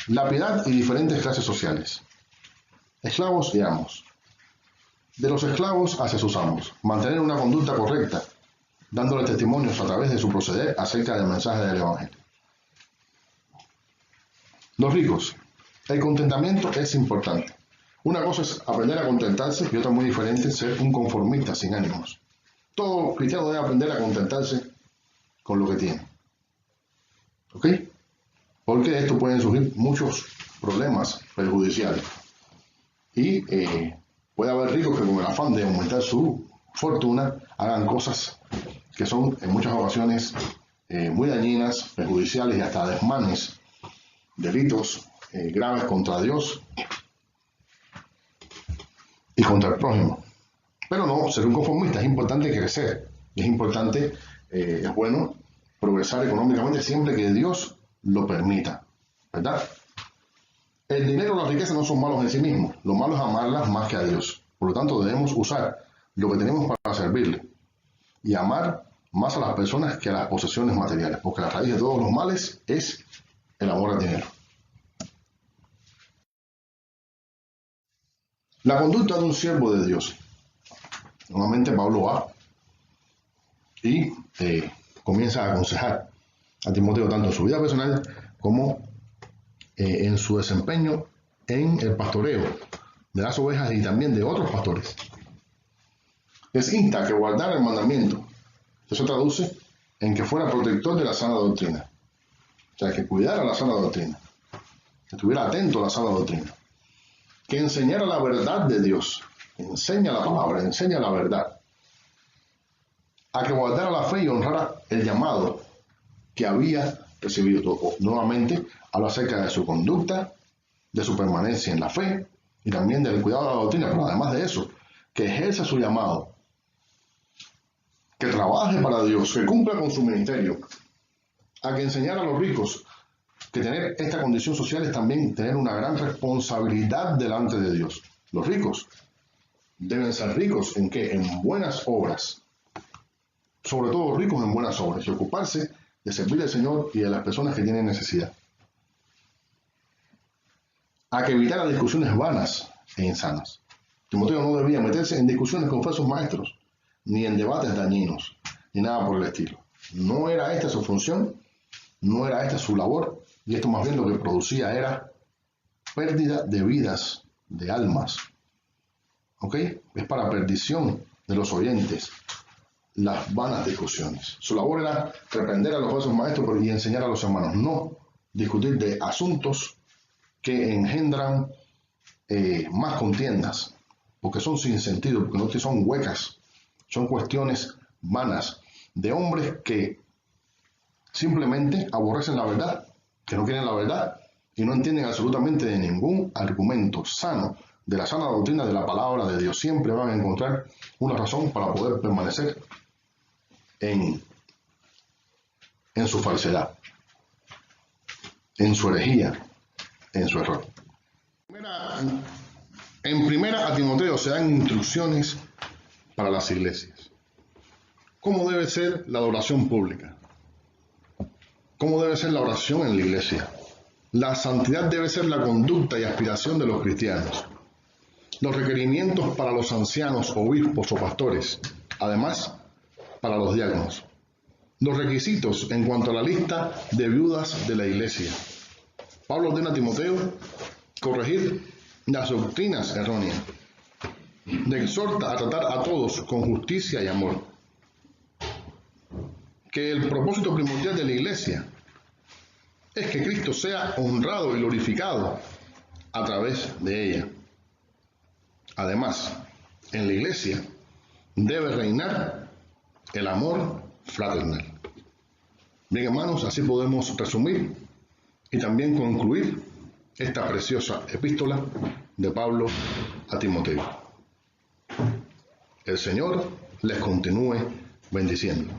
La piedad y diferentes clases sociales. Esclavos y amos. De los esclavos hacia sus amos. Mantener una conducta correcta, dándole testimonios a través de su proceder acerca del mensaje del Evangelio. Los ricos. El contentamiento es importante. Una cosa es aprender a contentarse y otra muy diferente, ser un conformista sin ánimos. Todo cristiano debe aprender a contentarse con lo que tiene. ¿Ok? Porque de esto pueden surgir muchos problemas perjudiciales. Y puede haber ricos que con el afán de aumentar su fortuna hagan cosas que son en muchas ocasiones muy dañinas, perjudiciales y hasta desmanes, delitos graves contra Dios y contra el prójimo. Pero no, ser un conformista es importante crecer, es importante, es bueno progresar económicamente siempre que Dios lo permita, ¿verdad? El dinero o la riqueza no son malos en sí mismos, lo malo es amarlas más que a Dios. Por lo tanto, debemos usar lo que tenemos para servirle y amar más a las personas que a las posesiones materiales, porque la raíz de todos los males es el amor al dinero. La conducta de un siervo de Dios. Nuevamente Pablo va y comienza a aconsejar a Timoteo tanto en su vida personal como en su desempeño en el pastoreo de las ovejas y también de otros pastores. Les insta a que guardara el mandamiento. Eso se traduce en que fuera protector de la sana doctrina. O sea, que cuidara la sana doctrina, que estuviera atento a la sana doctrina, que enseñara la verdad de Dios, enseña la palabra, enseña la verdad, a que guardara la fe y honrara el llamado que había recibido. Nuevamente, habla acerca de su conducta, de su permanencia en la fe y también del cuidado de la doctrina, pero además de eso, que ejerza su llamado, que trabaje para Dios, que cumpla con su ministerio, a que enseñara a los ricos que tener esta condición social es también tener una gran responsabilidad delante de Dios. Los ricos deben ser ricos ¿en qué? En buenas obras, sobre todo ricos en buenas obras, y ocuparse de servir al Señor y de las personas que tienen necesidad. A que evitara discusiones vanas e insanas. Timoteo no debía meterse en discusiones con falsos maestros, ni en debates dañinos, ni nada por el estilo. No era esta su función, no era esta su labor, y esto más bien lo que producía era pérdida de vidas, de almas. ¿Ok? Es para perdición de los oyentes las vanas discusiones. Su labor era reprender a los falsos maestros y enseñar a los hermanos, no discutir de asuntos que engendran más contiendas, porque son sin sentido, porque no son huecas, son cuestiones vanas de hombres que simplemente aborrecen la verdad, que no quieren la verdad y no entienden absolutamente de ningún argumento sano de la sana doctrina de la palabra de Dios. Siempre van a encontrar una razón para poder permanecer en su falsedad, en su herejía, en su error. En primera a Timoteo se dan instrucciones para las iglesias. ¿Cómo debe ser la adoración pública? ¿Cómo debe ser la oración en la iglesia? La santidad debe ser la conducta y aspiración de los cristianos. Los requerimientos para los ancianos, obispos o pastores. Además, para los diáconos. Los requisitos en cuanto a la lista de viudas de la iglesia. Pablo ordena a Timoteo corregir las doctrinas erróneas. Le exhorta a tratar a todos con justicia y amor. Que el propósito primordial de la iglesia es que Cristo sea honrado y glorificado a través de ella. Además, en la iglesia debe reinar el amor fraternal. Bien, hermanos, así podemos resumir y también concluir esta preciosa epístola de Pablo a Timoteo. El Señor les continúe bendiciendo.